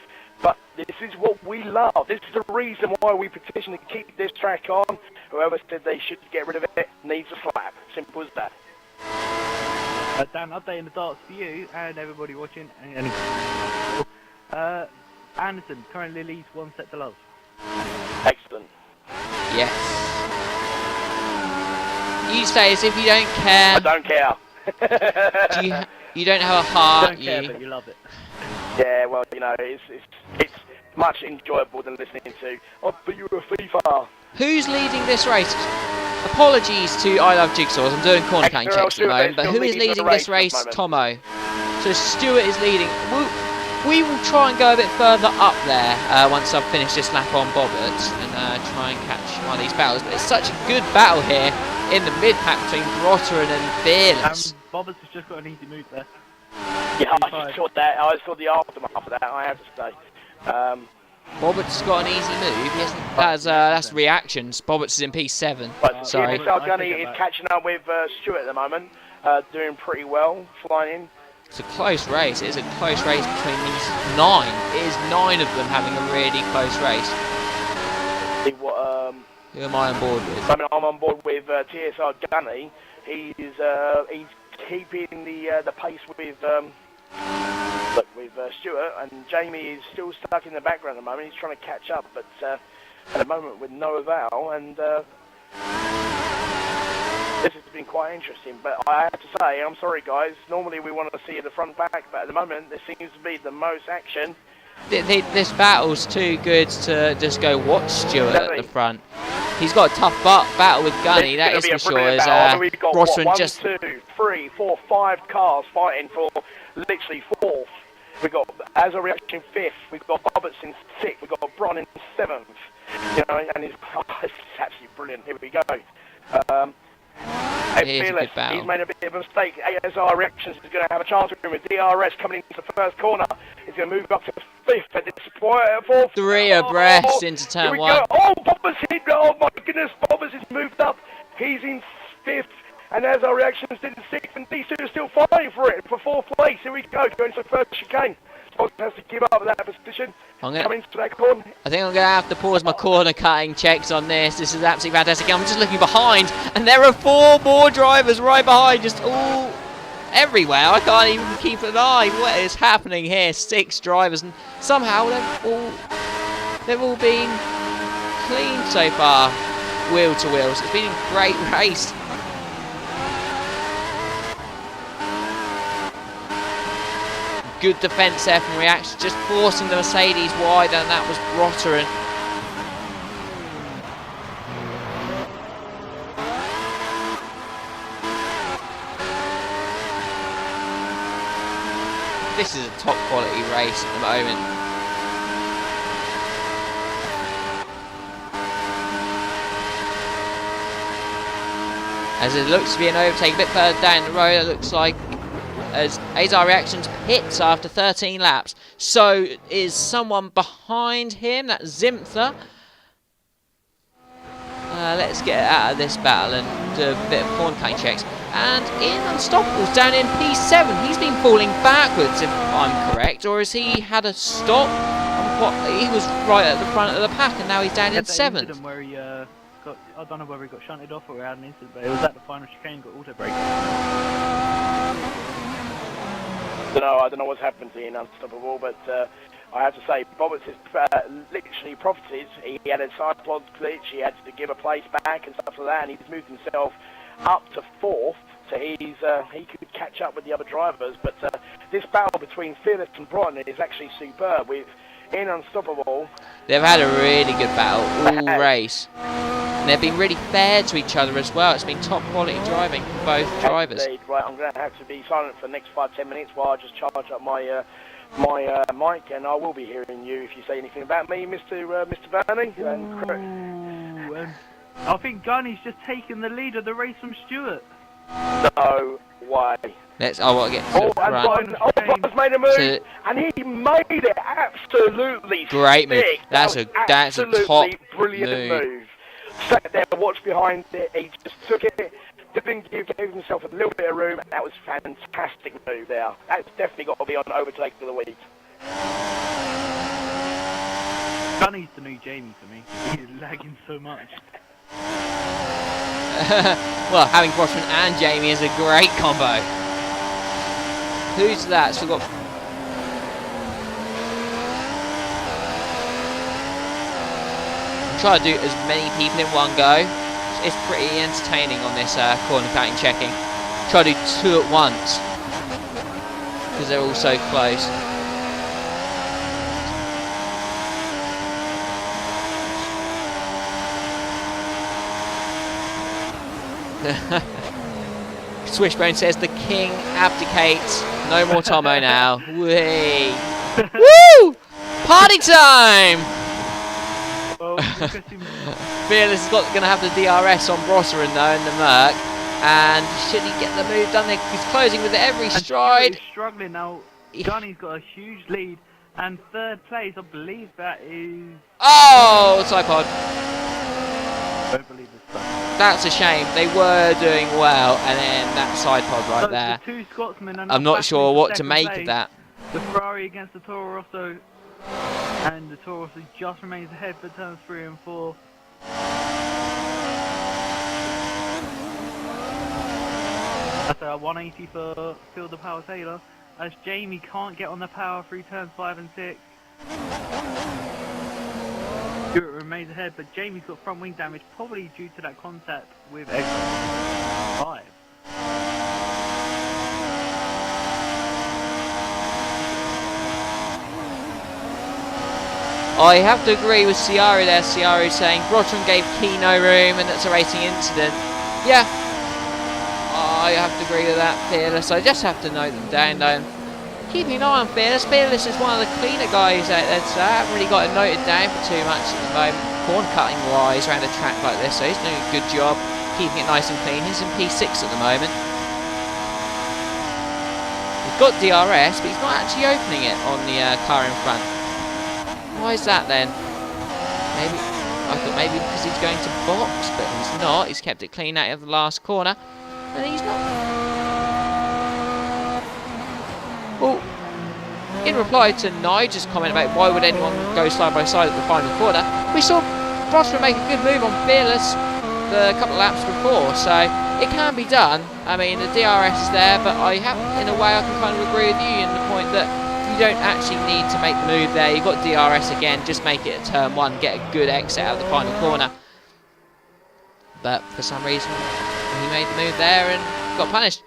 Speaker 2: But this is what we love. This is the reason why we petition to keep this track on. Whoever said they should get rid of it needs a slap. Simple as that.
Speaker 3: Dan, updating the darts for you and everybody watching. Anderson currently leads 1 set to love.
Speaker 2: Excellent.
Speaker 1: Yes. You say as if you don't care.
Speaker 2: I don't care.
Speaker 1: You don't have a heart.
Speaker 3: You don't care, but you love it.
Speaker 2: Yeah, well, you know, it's much enjoyable than listening to, "Oh, but you're a FIFA."
Speaker 1: Who's leading this race? Apologies to I Love Jigsaws. I'm doing corner cutting checks at the moment, but who is leading this race? Tomo. So Stewart is leading. We will try and go a bit further up there once I've finished this lap on Bobberts and try and catch one of these battles. But it's such a good battle here in the mid-pack between Brotterin and Fearless.
Speaker 3: Bobberts has just got an easy move there.
Speaker 2: Yeah, I just saw that. I saw the aftermath of that, I have to say.
Speaker 1: Bobberts got an easy move. He hasn't, that's reactions. Bobberts is in P7.
Speaker 2: But
Speaker 1: sorry.
Speaker 2: Gunny is catching up with Stewart at the moment, doing pretty well, flying in.
Speaker 1: It's a close race. It is a close race between these 9. It is 9 of them having a really close race. Who am I on board with?
Speaker 2: I mean, I'm on board with TSR Gunny. He's keeping the pace with Stewart, and Jamie is still stuck in the background at the moment. He's trying to catch up, but at the moment with no avail. And this has been quite interesting, but I have to say, I'm sorry guys, normally we want to see the front back, but at the moment there seems to be the most action.
Speaker 1: This battle's too good to just go watch Stewart at the front. He's got a tough battle with Gunny, that is for sure.
Speaker 2: We've got one,
Speaker 1: just
Speaker 2: 2, 3, 4, 5 cars fighting for literally 4th. We've got as a reaction 5th, we've got Bobberts in 6th, we've got Bron in 7th. You know, and it's absolutely brilliant. Here we go. He's made a bit of a mistake. ASR Reactions is going to have a chance with him with DRS coming into the first corner. He's going to move up to 5th at this point. 4th.
Speaker 1: 3 abreast into turn 1.
Speaker 2: Oh, Bobberts hit. Oh my goodness, Bobberts has moved up. He's in 5th. And ASR Reactions did in 6th, and these two are still fighting for it for 4th place. Here we go, going to the first chicane. Bobberts has to give up that position. Coming to that corner.
Speaker 1: I think I'm going to have to pause my corner cutting checks on this. This is absolutely fantastic. I'm just looking behind, and there are 4 more drivers right behind. Just all everywhere. I can't even keep an eye. What is happening here? 6 drivers, and somehow they've all been clean so far, wheel to wheels. It's been a great race. Good defence there from Reaction, just forcing the Mercedes wide, and that was Rotter. This is a top quality race at the moment. As it looks to be an overtake a bit further down the road, it looks like as Azar Reactions pits after 13 laps. So is someone behind him? That's Zimther. Let's get out of this battle and do a bit of corn cutting checks. And in Unstoppable's down in P7. He's been falling backwards, if I'm correct, or has he had a stop? He was right at the front of the pack, and now he's down in 7th.
Speaker 3: Where he I don't know whether he got shunted off or he had an incident, but it was at the final chicane, got auto brake.
Speaker 2: I don't know what's happened to Ian Unstoppable, but I have to say, Roberts is literally profited. He had a side pod glitch, he had to give a place back and stuff like that, and he's moved himself up to 4th, so he could catch up with the other drivers. But this battle between Fearless and Brighton is actually superb. With Ian Unstoppable,
Speaker 1: they've had a really good battle all race. And they've been really fair to each other as well. It's been top quality driving from both drivers.
Speaker 2: Indeed. Right, I'm going to have to be silent for the next 5-10 minutes while I just charge up my mic, and I will be hearing you if you say anything about me, Mr. Verney.
Speaker 3: I think Gunny's just taken the lead of the race from Stewart.
Speaker 2: No way.
Speaker 1: And
Speaker 2: Brighton's made a move, and he made it absolutely
Speaker 1: great move. That's a top
Speaker 2: brilliant move. Sat there, watched behind it, he just took it, gave himself a little bit of room, and that was a fantastic move there. That's definitely got to be on overtake of the week.
Speaker 3: Gunny's the new Jamie for me. He's lagging so much.
Speaker 1: Well, having Broshman and Jamie is a great combo. Who's that? So we've got... try to do as many people in one go. It's pretty entertaining on this corner cutting checking. Try to do 2 at once because they're all so close. Swishbone says the king abdicates. No more Tomo now. Whee! Woo! Party time!
Speaker 3: Well,
Speaker 1: Fearless is going to have the DRS on Brosserin though in the Merc, and should he get the move done there? He's closing with every stride.
Speaker 3: He's struggling now. Gunny's got a huge lead, and 3rd place, I believe that is...
Speaker 1: Oh, Tripod.
Speaker 3: I don't believe it's that.
Speaker 1: That's a shame. They were doing well, and then that side pod right there.
Speaker 3: The 2 Scotsmen are
Speaker 1: I'm not sure what to make of that.
Speaker 3: The Ferrari against the Toro Rosso, and the Toro Rosso just remains ahead for turns 3 and 4. That's a 180 for Phil the Power Taylor, as Jamie can't get on the power through turns 5 and 6. Stewart remains ahead, but Jamie's got front wing damage, probably due to that contact with X5.
Speaker 1: I have to agree with Ciari there. Ciari saying Brotram gave Key no room and that's a racing incident. Yeah, I have to agree with that. Fearless, I just have to note them down though. Keeping an eye on Fearless. Fearless is one of the cleaner guys out there, so I haven't really got it noted down for too much at the moment, corn cutting wise around a track like this, so he's doing a good job keeping it nice and clean. He's in P6 at the moment. He's got DRS, but he's not actually opening it on the car in front. Why is that then? Maybe I thought maybe because he's going to box, but he's not. He's kept it clean out of the last corner, and he's not. Well, in reply to Nigel's comment about why would anyone go side by side at the final corner, we saw Brosman make a good move on Fearless a couple of laps before, so it can be done. I mean, the DRS is there, but in a way, I can kind of agree with you in the point that you don't actually need to make the move there. You've got DRS again, just make it a turn 1, get a good exit out of the final corner. But for some reason, he made the move there and got punished.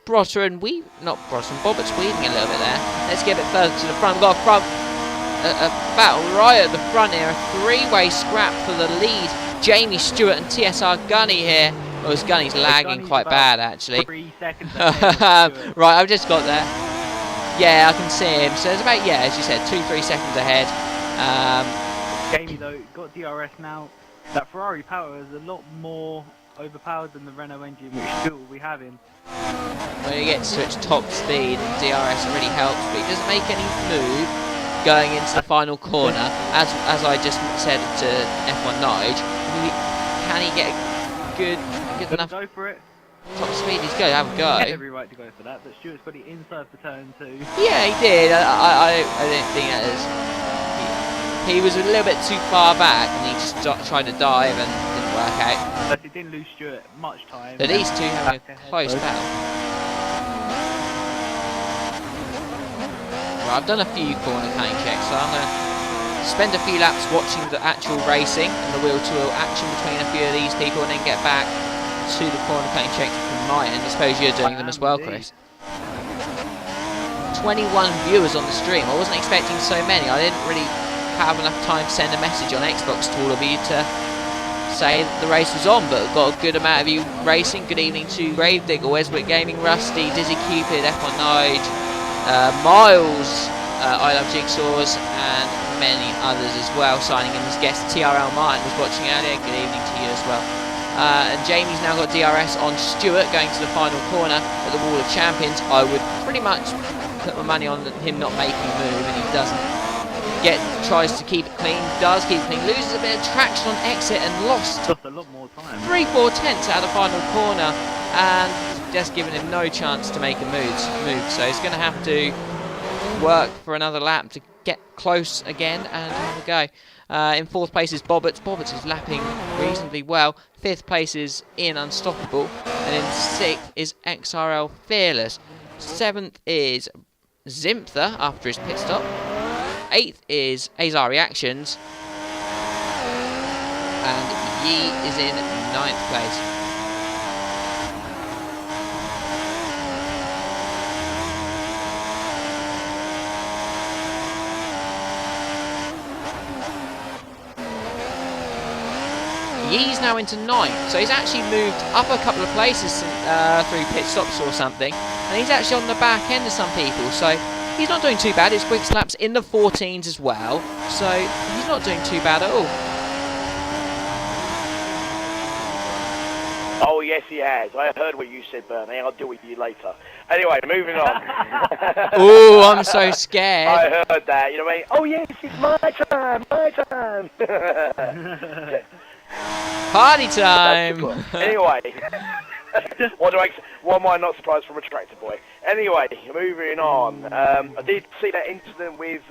Speaker 1: Bobbett's weaving a little bit there. Let's get a bit further to the front. We've got a battle right at the front here. A 3-way scrap for the lead. Jamie Stewart and TSR Gunny here. Oh, Gunny's lagging quite bad, actually.
Speaker 3: 3 seconds ahead.
Speaker 1: Right, I've just got there. Yeah, I can see him. So it's about, yeah, as you said, 2-3 seconds ahead.
Speaker 3: Jamie, though, got DRS now. That Ferrari power is a lot more overpowered than the Renault engine, which Stewart will be having.
Speaker 1: When he gets to its top speed, DRS really helps, but he doesn't make any move going into the final corner. As I just said to F1 Nige, can he get a good enough
Speaker 3: go for it.
Speaker 1: top speed? He's going to have a go.
Speaker 3: He had every right to go for that, but Stewart's got it inside the turn 2.
Speaker 1: Yeah, he did. I didn't think that was... He was a little bit too far back, and he just tried to dive and didn't work out.
Speaker 3: But he didn't lose Stewart much time.
Speaker 1: But these two have a close battle. Right, I've done a few corner cutting checks, so I'm going to spend a few laps watching the actual racing and the wheel-to-wheel action between a few of these people, and then get back to the corner cutting checks from my end. I suppose you're doing them as well, Chris. 21 viewers on the stream. I wasn't expecting so many. I didn't really have enough time to send a message on Xbox to all of you to say that the race was on, but got a good amount of you racing. Good evening to Gravedigger, Weswick Gaming, Rusty, Dizzy Cupid, F1 Nige, Miles, I Love Jigsaws, and many others as well. Signing in as guest, TRL Martin was watching earlier. Good evening to you as well. And Jamie's now got DRS on Stewart going to the final corner at the Wall of Champions. I would pretty much put my money on him not making a move, and he doesn't. Tries to keep it clean, does keep it clean, loses a bit of traction on exit and lost
Speaker 3: a lot more time.
Speaker 1: 3/4 tenths out of the final corner, and just giving him no chance to make a move. So he's going to have to work for another lap to get close again and have a go. In 4th place is Bobbett's. Bobbett's is lapping reasonably well. 5th place is Ian Unstoppable, and in 6th is XRL Fearless. 7th is Zimtha after his pit stop. 8th is Azar Reactions, and Yi is in 9th place. Yi's now into 9th, so he's actually moved up a couple of places through pit stops or something, and he's actually on the back end of some people, so he's not doing too bad. His quick laps in the 14s as well, so he's not doing too bad at all.
Speaker 2: Oh, yes, he has. I heard what you said, Bernie. I'll deal with you later. Anyway, moving on.
Speaker 1: Oh, I'm so scared.
Speaker 2: I heard that. You know what I mean? Oh, yes, it's my turn. My turn.
Speaker 1: Party time.
Speaker 2: Anyway. Why am I not surprised from a tractor boy? Anyway, moving on. I did see that incident with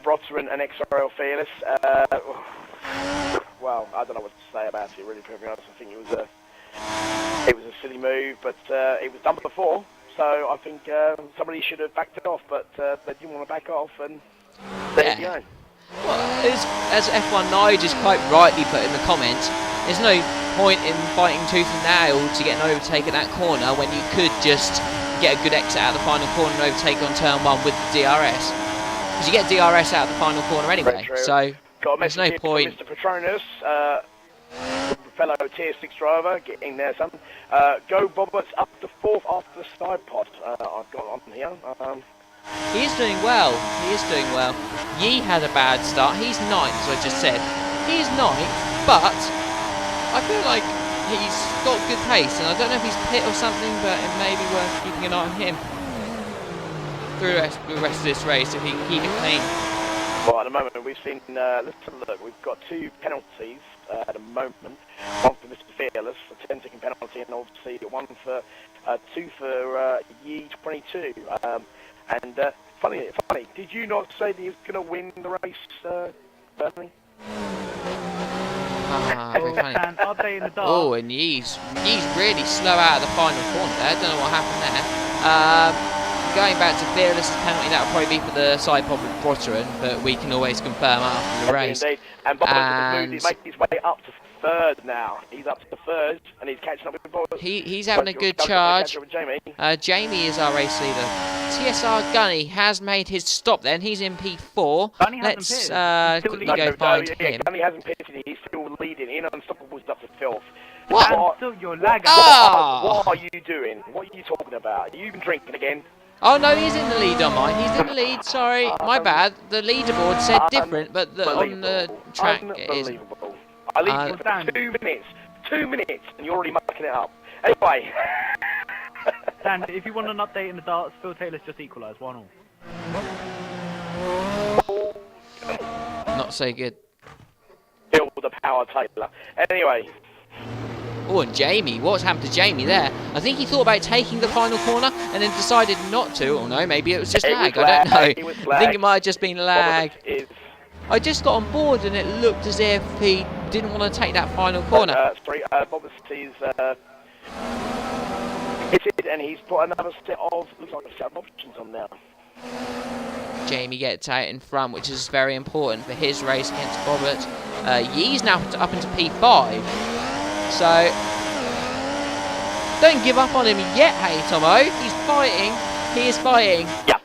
Speaker 2: Brotter and XRL Fearless. Well, I don't know what to say about it, really, to be honest. I think it was a silly move, but it was done before, so I think somebody should have backed it off, but they didn't want to back off, and there you go.
Speaker 1: Well, as F1 Nige just quite rightly put in the comments, there's no point in fighting tooth and nail to get an overtake at that corner when you could just get a good exit out of the final corner and overtake on turn 1 with the DRS. Because you get DRS out of the final corner anyway, so there's no point.
Speaker 2: Mr. Patronus, fellow tier 6 driver, getting there, son. Go Bobbett's up to 4th after the side pod. I've got on here.
Speaker 1: He is doing well. He is doing well. Yi had a bad start. He's 9th, as I just said. He's 9th, but I feel like he's got good pace, and I don't know if he's pit or something, but it may be worth keeping an eye on him through the rest of this race if he can keep it clean.
Speaker 2: Well, at the moment we've seen, let's have a look, we've got 2 penalties at the moment. One for Mr. Fearless, a 10-second penalty, and obviously 2 for Yi 22. And funny, did you not say that he was going to win the race, Bernie?
Speaker 1: Ah, very funny.
Speaker 3: And updating the dart.
Speaker 1: Oh, and he's really slow out of the final corner there. Don't know what happened there. Going back to Fearless's penalty, that would probably be for the side pod with Brotteran, but we can always confirm after the race.
Speaker 2: Indeed. And Bobber's has moved, makes his way up to third now. He's up to third, and he's catching up with Bobber.
Speaker 1: He's having a good charge. Jamie is our race leader. TSR Gunny has made his stop then. He's in P4. Let's quickly go find him.
Speaker 2: Gunny hasn't pitted. He's still leading. In Unstoppable's up to filth.
Speaker 1: What?
Speaker 3: Still your lag.
Speaker 2: What are you doing? What are you talking about? Are you been drinking again?
Speaker 1: Oh no, he's in the lead on mine. He's in the lead. Sorry, my bad. The leaderboard said different, but on the track it is.
Speaker 2: I leave you for 2 minutes. 2 minutes, and you're already mucking it up. Anyway.
Speaker 3: Dan, if you want an update in the darts, Phil Taylor's just equalised 1-1.
Speaker 1: Not so good.
Speaker 2: Feel the power, Taylor. Anyway.
Speaker 1: Oh, and Jamie. What's happened to Jamie there? I think he thought about taking the final corner and then decided not to. Or no, maybe it was just lag. I don't know. I think it might have just been lag. I just got on board and it looked as if he didn't want to take that final corner.
Speaker 2: Bobacy's hit and he's put another set of, looks like a set of options on now.
Speaker 1: Jamie gets out in front, which is very important for his race against Bobbert. Yee's now up into P5. So, don't give up on him yet, hey Tomo. He's fighting. He is fighting.
Speaker 2: Yeah.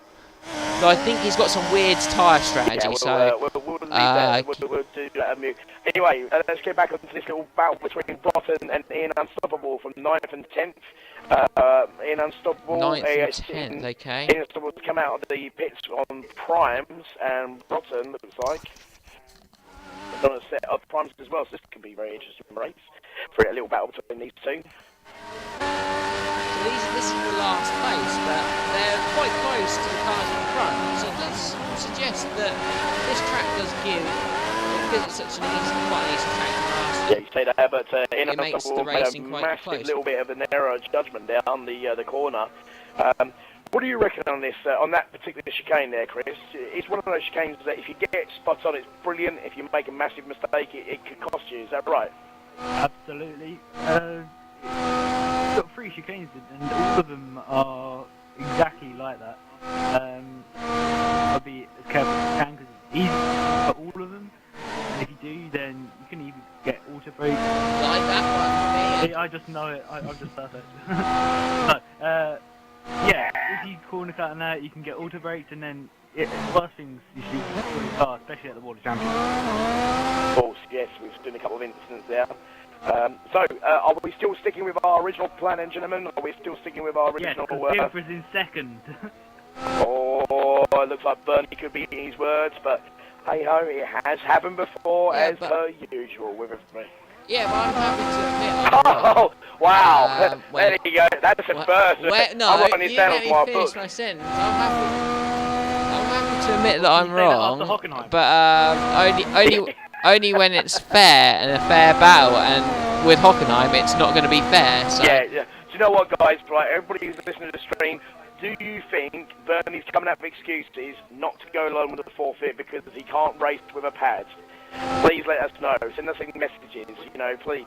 Speaker 1: So I think he's got some weird tyre strategy.
Speaker 2: Yeah, we'll do that. Anyway, let's get back onto this little battle between Broughton and Ian Unstoppable from 9th and 10th. Ian Unstoppable.
Speaker 1: 9th and 10th, okay.
Speaker 2: Ian Unstoppable's come out of the pits on primes, and Broughton looks like on a set of primes as well. So this could be a very interesting race for a little battle between these two.
Speaker 1: So this is the last place, but they're quite close to the cars in front, so it does suggest that this track does give, because it's such an easy, quite an easy track to master.
Speaker 2: Yeah, you say that, but
Speaker 1: it makes the racing quite
Speaker 2: massive
Speaker 1: close.
Speaker 2: Little bit of an error judgment there on the corner. What do you reckon on this, on that particular chicane there, Chris? It's one of those chicanes that if you get spot on, it's brilliant. If you make a massive mistake, it could cost you. Is that right?
Speaker 3: Absolutely. We've got 3 chicanes and all of them are exactly like that. I'll be as careful as I can because it's easy for all of them. And if you do, then you can even get auto brake.
Speaker 1: Like that one,
Speaker 3: I just know it. I'm just perfect. No, yeah, if you corner cut and that, you can get auto brakes, and then worst things you see in the car, especially at the World Championship.
Speaker 2: Of course, yes, we've seen a couple of incidents there. So, are we still sticking with our original plan, then, gentlemen? Are we still sticking with our original?
Speaker 3: Yes, because in second.
Speaker 2: Oh, it looks like Bernie could be in his words, but hey ho, it has happened before, as per usual with everybody.
Speaker 1: Yeah, but I'm happy to admit I'm
Speaker 2: wrong. Wow, there you go, that's a first.
Speaker 1: No,
Speaker 2: I'm writing this down on my book.
Speaker 1: My sentence. I'm happy to admit that I'm wrong, but only when it's fair and a fair battle, and with Hockenheim it's not going to be fair. So.
Speaker 2: Yeah. Do you know what, guys? Right, everybody who's listening to the stream, do you think Bernie's coming up with excuses not to go along with the forfeit because he can't race with a pad? Please let us know. Send us any messages, please.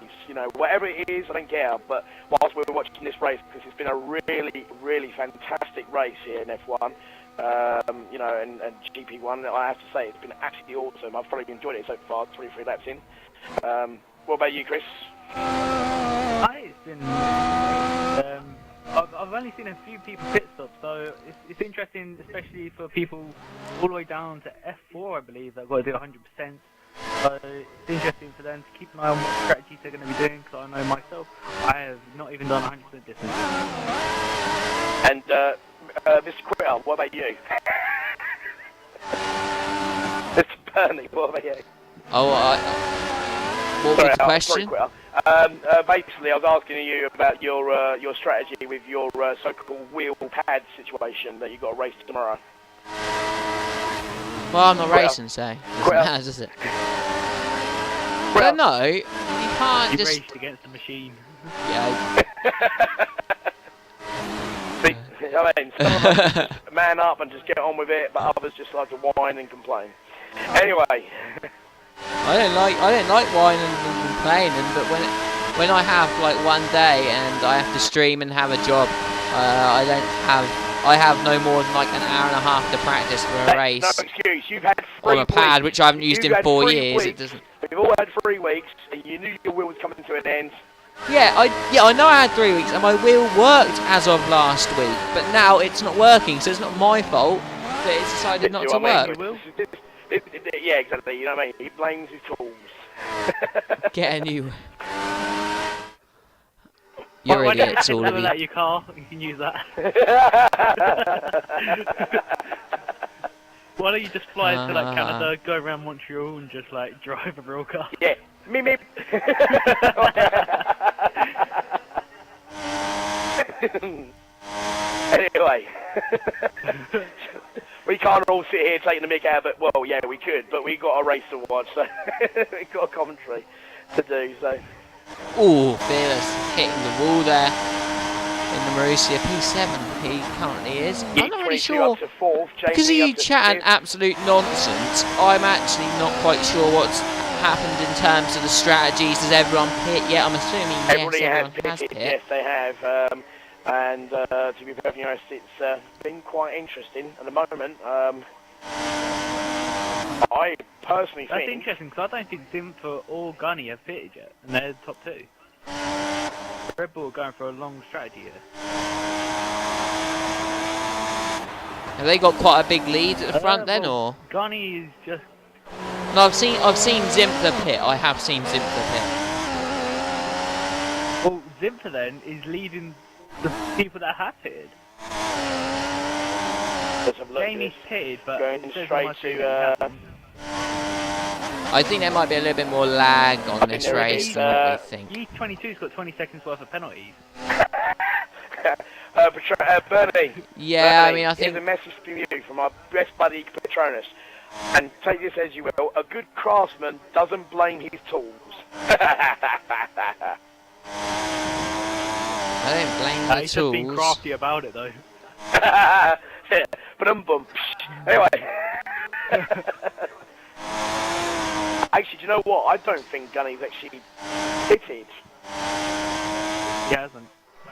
Speaker 2: Whatever it is, I don't care. But whilst we're watching this race, because it's been a really, really fantastic race here in F1, and GP1, I have to say, it's been absolutely awesome. I've probably enjoyed it so far, 23 laps in. What about you, Chris?
Speaker 3: It's been... I've only seen a few people pit stop, so it's interesting, especially for people all the way down to F4, I believe, that have got to do 100%. So it's interesting for them to keep an eye on what strategies they're going to be doing, because I know myself, I have not even done 100% distance.
Speaker 2: And Mr. Quill, what about you? Mr. Bernie, what about you?
Speaker 1: What was the question?
Speaker 2: Basically, I was asking you about your strategy with your so-called wheel pad situation that you got to race tomorrow.
Speaker 1: Well, I'm not racing, so it doesn't matter, does it? Well, no, you can't
Speaker 3: you
Speaker 1: just...
Speaker 3: raced against the machine.
Speaker 1: Yeah.
Speaker 2: See, I mean, some of us man up and just get on with it, but others just like to whine and complain. Anyway,
Speaker 1: I don't like whining and complaining, but when I have like one day and I have to stream and have a job, I have no more than like an hour and a half to practice for a race.
Speaker 2: No excuse. You've had 3
Speaker 1: on a pad
Speaker 2: weeks.
Speaker 1: which I haven't used in 4 years.
Speaker 2: Weeks.
Speaker 1: It doesn't.
Speaker 2: We've all had 3 weeks, and you knew your wheel was coming to an end.
Speaker 1: Yeah, I know I had 3 weeks, and my wheel worked as of last week, but now it's not working, so it's not my fault that it's decided not to work.
Speaker 2: Yeah, exactly. You know what I mean? He blames his tools.
Speaker 1: Get a new. You're idiots, all of you.
Speaker 3: Your car, you can use that. Why don't you just fly to like Canada, go around Montreal, and just like drive a real car?
Speaker 2: Yeah, meep. Anyway, we can't all sit here taking the mick out of it. Well, yeah, we could, but we got a race to watch, so we got a commentary to do. So.
Speaker 1: Ooh, Fearless hitting the wall there in the Marussia P7. He currently is. I'm not really sure because you chatting absolute nonsense. I'm actually not quite sure what's happened in terms of the strategies. Does everyone pit yet? I'm assuming
Speaker 2: everybody
Speaker 1: yes, everyone
Speaker 2: has
Speaker 1: pit.
Speaker 2: Yes, they have. And to be perfectly honest, it's been quite interesting at the moment. I personally think...
Speaker 3: That's interesting, because I don't think Zinfer or Gunny have pitted yet, and they're the top 2. Red Bull are going for a long strategy here.
Speaker 1: Have they got quite a big lead at the front then, or...?
Speaker 3: Gunny is just...
Speaker 1: No, I've seen Zinfer pit. I have seen Zinfer pit.
Speaker 3: Well, Zinfer then is leading the people that have pitted. Jamie's pitted, but
Speaker 2: going straight to.
Speaker 1: I think there might be a little bit more lag on this race than what we think.
Speaker 3: E22's got 20 seconds worth of penalties.
Speaker 2: Bernie.
Speaker 1: Yeah,
Speaker 2: Bernie,
Speaker 1: I mean, I think.
Speaker 2: Here's a message for you from our best buddy Patronus. And take this as you will, a good craftsman doesn't blame his tools.
Speaker 1: I don't blame the
Speaker 3: he's
Speaker 1: tools.
Speaker 3: Just being crafty about it, though.
Speaker 2: But anyway. Actually, do you know what? I don't think Gunny's actually pitted.
Speaker 3: He hasn't.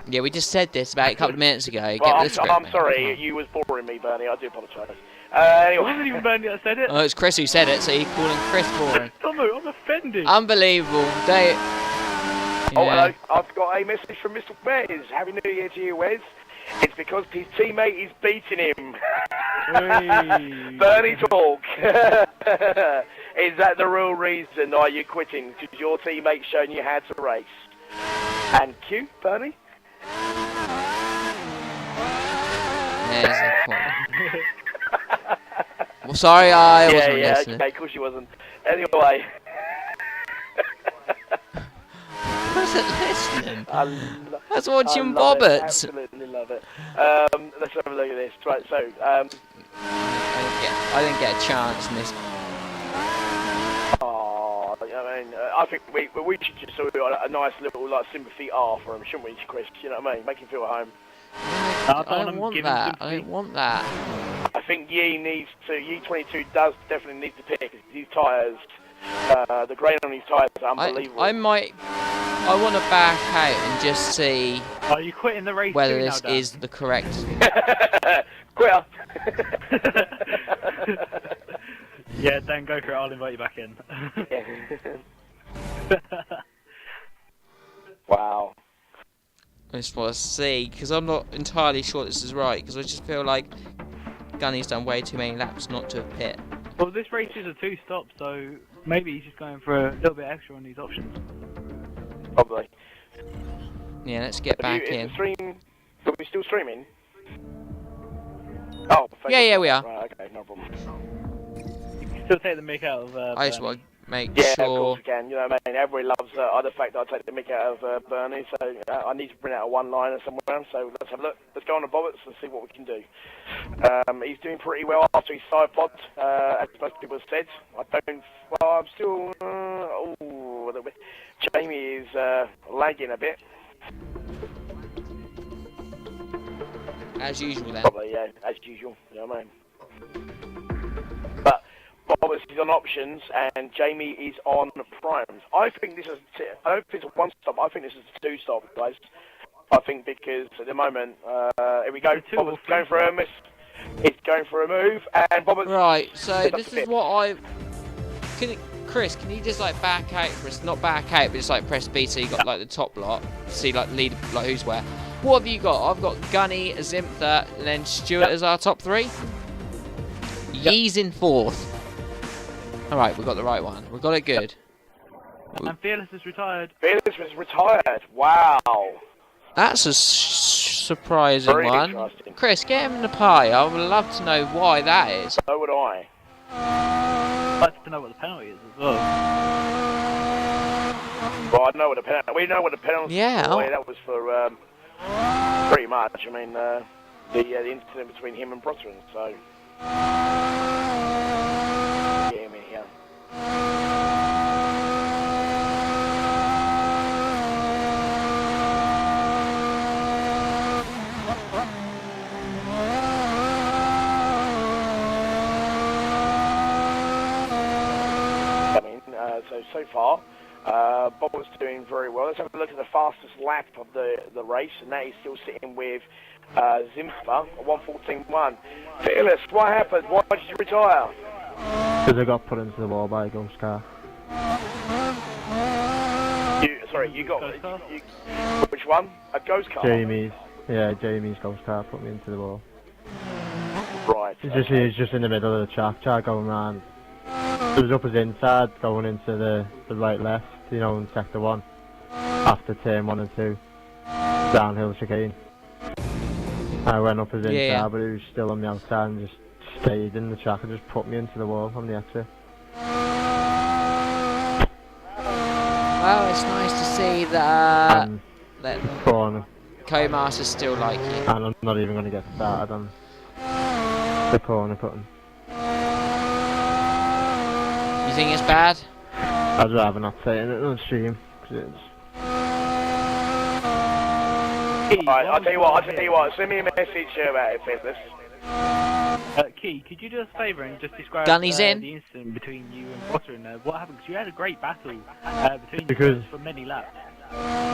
Speaker 1: Yeah, we just said this about a couple of minutes ago.
Speaker 2: Well,
Speaker 1: Get
Speaker 2: I'm sorry, you was boring me, Bernie. I do apologise. Anyway.
Speaker 3: It wasn't even Bernie that said it.
Speaker 1: Oh, it's Chris who said it, so you're calling Chris boring.
Speaker 3: Tomo, I'm offended.
Speaker 1: Unbelievable. They... Yeah.
Speaker 2: Oh, hello. I've got a message from Mr. Wes. Happy New Year to you, Wes. It's because his teammate is beating him. Bernie talk. Is that the real reason are you quitting? Because your teammate's showing you how to race. And Q, Bernie?
Speaker 1: There's the point. Well, sorry, I wasn't listening.
Speaker 2: Okay, of course you wasn't. Anyway.
Speaker 1: I wasn't listening. I was watching Bobbert.
Speaker 2: Absolutely love it. Let's have a look at this. Right, so
Speaker 1: I didn't get a chance in this.
Speaker 2: Oh, I mean, I think we should just sort of a nice little like sympathy R for him, shouldn't we, Chris? You know what I mean? Make him feel at home.
Speaker 1: I don't want that. I don't want that.
Speaker 2: I think Ye22 does definitely need to pick because his tyres. The grain on his tyres are unbelievable.
Speaker 1: I want to back out and just see.
Speaker 3: Are you quitting the race
Speaker 1: whether this is the correct.
Speaker 2: Quitter.
Speaker 3: Yeah, Dan, go for it. I'll invite you back in.
Speaker 2: Wow.
Speaker 1: I just want to see because I'm not entirely sure this is right because I just feel like Gunny's done way too many laps not to have pit.
Speaker 3: Well, this race is a 2-stop, so maybe he's just going for a little bit extra on these options.
Speaker 2: Probably.
Speaker 1: Yeah, let's get back in.
Speaker 2: Are we still streaming? Oh,
Speaker 1: yeah, we are.
Speaker 2: Right, okay, no problem.
Speaker 3: You can still take the mick out of
Speaker 1: I just want to make
Speaker 2: sure.
Speaker 1: Yeah,
Speaker 2: of course we can. You know what I mean? Everybody loves the fact that I take the mick out of Bernie, so I need to bring out a one-liner somewhere, so let's have a look. Let's go on the Bobberts and see what we can do. He's doing pretty well after his side pod, as most people have said. I'm still... a little bit. Jamie is lagging a bit.
Speaker 1: As usual then.
Speaker 2: Probably, yeah, as usual. You know what I mean? But Bobbers is on options and Jamie is on primes. I think this is. I don't think it's a one stop. I think this is a two stop, guys. I think because at the moment, here we go. Bobbert's going for a miss. It's going for a move, and Bobbert's
Speaker 1: Right. So this is what I. Chris, can you just like back out for us? Not back out, but just like press B so you got like the top lot. See like lead, like who's where. What have you got? I've got Gunny, Zimtha, and then Stuart as our top three. Yee's in fourth. Alright, we got the right one. We got it good.
Speaker 3: And Fearless is retired.
Speaker 2: Fearless was retired. Wow.
Speaker 1: That's a surprising
Speaker 2: Very
Speaker 1: one.
Speaker 2: interesting.
Speaker 1: Chris, get him in the pie. I would love to know why that is.
Speaker 2: So would I.
Speaker 3: I'd like to know what the penalty is as well.
Speaker 2: Well, I know what the penalty. We know what the penalty.
Speaker 1: Yeah.
Speaker 2: Was. That was for pretty much. I mean, the incident between him and Brotherton. So. Get him in here. So far, Bob was doing very well. Let's have a look at the fastest lap of the race, and that is still sitting with Zimfa, 1:14.1. Fearless, what happened? Why did you retire?
Speaker 4: Because I got put into the wall by a ghost car.
Speaker 2: You got which one? A ghost car?
Speaker 4: Jamie's ghost car put me into the wall.
Speaker 2: Right.
Speaker 4: It's just in the middle of the track going round. It was up as inside, going into the right left, you know, in sector 1. After turn 1 and 2. Downhill chicane. I went up as inside, but it was still on the outside and just stayed in the track and just put me into the wall on the exit.
Speaker 1: Well, it's nice to see that
Speaker 4: Corner.
Speaker 1: Co-Masters still like you.
Speaker 4: And I'm not even going to get started on the corner cutting.
Speaker 1: You think it's bad?
Speaker 4: I'd rather not say it on stream, because it's...
Speaker 2: Alright, I'll tell you what, send me a message about it, Fearless.
Speaker 3: Key, could you do us a favour and just describe
Speaker 1: Gunny's in.
Speaker 3: the incident between you and Potter and what happened? Because you had a great battle between you for many laps.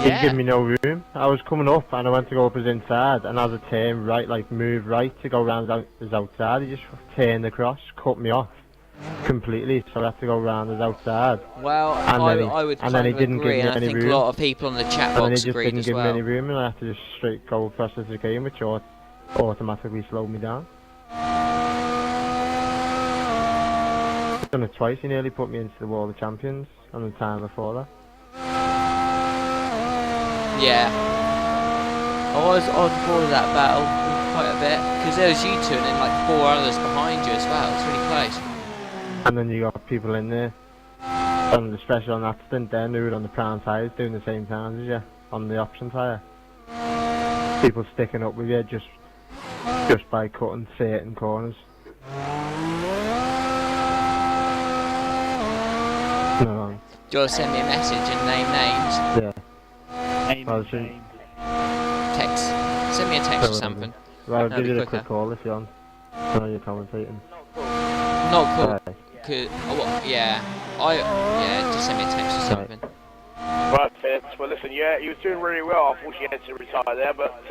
Speaker 4: He gave me no room. I was coming up and I went to go up his inside, and as I turned right, like move right to go round his outside, he just turned across, cut me off completely, so I had to go round his outside.
Speaker 1: Well, I would kind of agree, and I think a lot of people in the chat box agreed as well. And then he just didn't give me any room, and I had to just straight go across the chicane, which automatically slowed me down. Done it twice. He nearly put me into the Wall of Champions on the time before that. Yeah, I was on board that battle quite a bit, because there was you two and then like 4 others behind you as well. It's really close.
Speaker 4: And then you got people in there, and especially on that stint then, who were on the prime tyres doing the same times as you on the option tyre. People sticking up with you just by cutting certain corners. No.
Speaker 1: Do you want to send me a message and name names?
Speaker 4: Yeah.
Speaker 1: Text. Send me a text or something.
Speaker 4: Well, I'll give you a quick call if you want. I know you're commentating.
Speaker 1: Not cool. Just send me a text or something.
Speaker 2: Right, Fitz. Well, listen, you was doing really well. Unfortunately, you had to retire there, but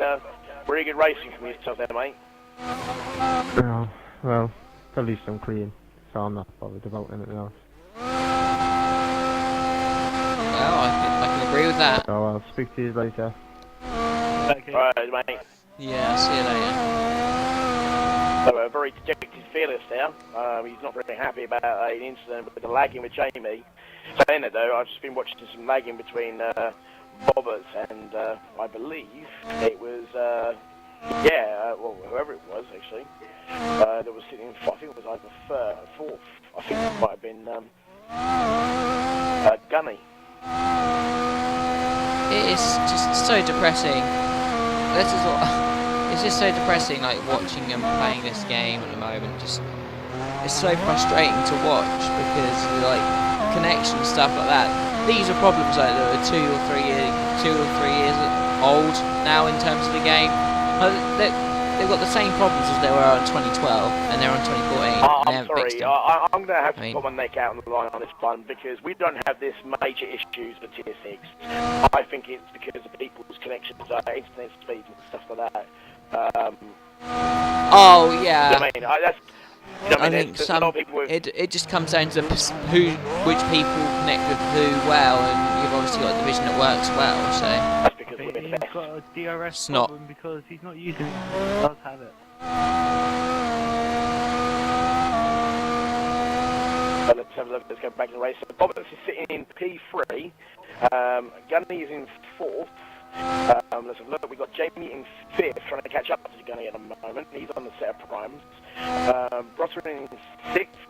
Speaker 2: really good racing from yourself there, mate.
Speaker 4: Oh, well, at least I'm clean, so I'm not bothered about anything else.
Speaker 1: Well, I can agree with that.
Speaker 4: So I'll speak to you later.
Speaker 3: Okay.
Speaker 2: Right, mate.
Speaker 1: Yeah, I'll see you later.
Speaker 2: So a very dejected Fearless now. He's not very happy about an incident with the lagging with Jamie. Saying that though, I've just been watching some lagging between Bobbers and I believe it was whoever it was actually that was sitting in. I think it was either fourth. I think it might have been Gunny.
Speaker 1: It is just so depressing. It's just so depressing, like watching them playing this game at the moment. Just it's so frustrating to watch because like connection stuff like that. These are problems like that are 2 or 3 years old now in terms of the game. they've got the same problems as they were on 2012, and they're on 2014. And they
Speaker 2: I'm
Speaker 1: haven't fixed
Speaker 2: sorry,
Speaker 1: them.
Speaker 2: I'm going to have to
Speaker 1: I mean-
Speaker 2: put my neck out on the line on this one because we don't have this major issues with Tier 6. I think it's because of people's connections, internet speeds and stuff like that.
Speaker 1: Oh yeah.
Speaker 2: You know what I mean? That's, you know what
Speaker 1: I
Speaker 2: mean?
Speaker 1: think
Speaker 2: There's a lot of people with,
Speaker 1: it just comes down to which people connect with who well, and you've obviously got a division that works well. So
Speaker 2: that's because
Speaker 3: He's
Speaker 2: we're the best.
Speaker 3: got a DRS
Speaker 1: It's not.
Speaker 3: problem because he's not using it. He does have it.
Speaker 2: So let's have a look. Let's go back to the race. So Bobbins is sitting in P3. Gunny is in 4th. Let's have a look. We've got Jamie in 5th, trying to catch up to Gunny at the moment. He's on the set of primes. Brosser in 6th.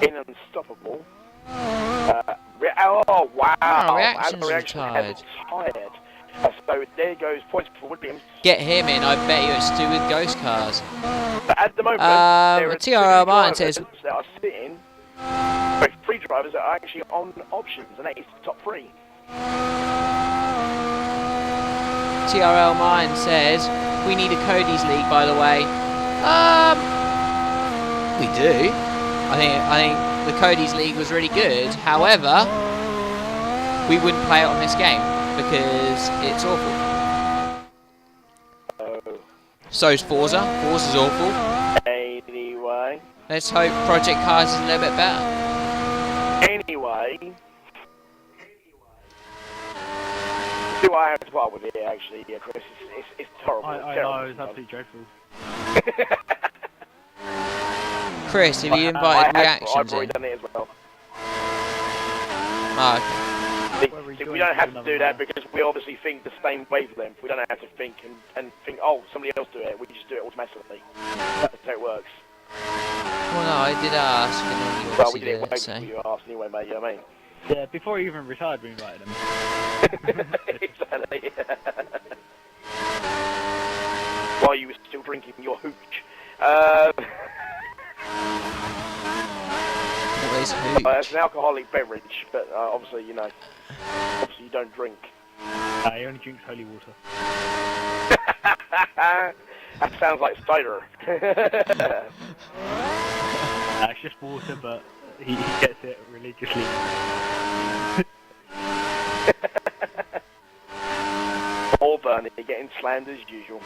Speaker 2: In Unstoppable. Oh, wow.
Speaker 1: Oh, Reaction's
Speaker 2: Reaction
Speaker 1: retired.
Speaker 2: retired. So there goes points for Williams.
Speaker 1: get him in. I bet you it's to do with ghost cars.
Speaker 2: But at the moment, there are
Speaker 1: TRL Martin
Speaker 2: drivers
Speaker 1: says-
Speaker 2: that are sitting. Sorry, 3 drivers that are actually on options, and that is the top 3.
Speaker 1: TRL Mine says we need a Cody's League, by the way. We do. I think the Cody's League was really good. However, we wouldn't play it on this game because it's awful. So's Forza. Forza's awful.
Speaker 2: Anyway.
Speaker 1: Let's hope Project Cars is a little bit better.
Speaker 2: Anyway. See what I have to put up with here, actually, yeah, Chris. It's terrible.
Speaker 3: I know, it's absolutely dreadful.
Speaker 1: Chris, have you invited
Speaker 2: I've
Speaker 1: reactions
Speaker 2: already
Speaker 1: in?
Speaker 2: done it as well.
Speaker 1: Oh, okay.
Speaker 2: See, we don't have to do that because we obviously think the same wavelength. We don't have to think and think, oh, somebody else do it. We just do it automatically. That's how it works.
Speaker 1: Well, no, I did ask, and then you
Speaker 2: Well, we
Speaker 1: obviously
Speaker 2: did it way
Speaker 1: did it, so.
Speaker 2: before you asked anyway, mate, you know what I mean?
Speaker 3: Yeah, before he even retired, we invited him.
Speaker 2: Exactly. While you were still drinking your hooch.
Speaker 1: What is hooch?
Speaker 2: It's an alcoholic beverage, but obviously, you know, obviously you don't drink.
Speaker 3: He only drinks holy water.
Speaker 2: That sounds like cider.
Speaker 3: It's just water, but he gets it religiously.
Speaker 2: All Bernie getting slammed as usual.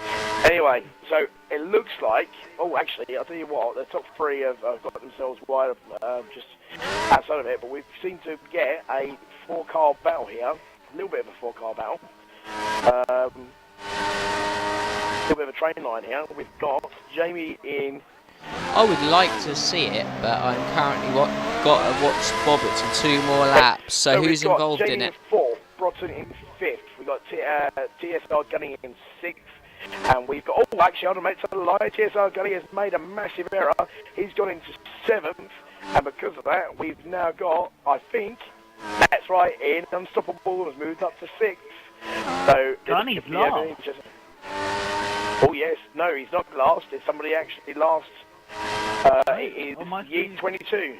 Speaker 2: Anyway, so it looks like, oh, actually, I'll tell you what, the top 3 have got themselves wide just outside of it, but we seem to get a 4-car battle here. A little bit of a 4-car battle. A little bit of a train line here. We've got Jamie in.
Speaker 1: I would like to see it, but I'm currently got to watch Bobbits for 2 more laps. So
Speaker 2: we've
Speaker 1: who's
Speaker 2: got
Speaker 1: involved
Speaker 2: Jamie
Speaker 1: in it?
Speaker 2: 4th, Broughton in 5th. We've got TSR Gunning in 6th. And we've got, oh, actually, I'll make a lie. TSR Gunning has made a massive error. He's gone into 7th. And because of that, we've now got, I think, that's right, in Unstoppable has moved up to 6th. So
Speaker 3: Gunny's last.
Speaker 2: Oh, yes. No, he's not last. It's somebody actually last. It is Yeet 22.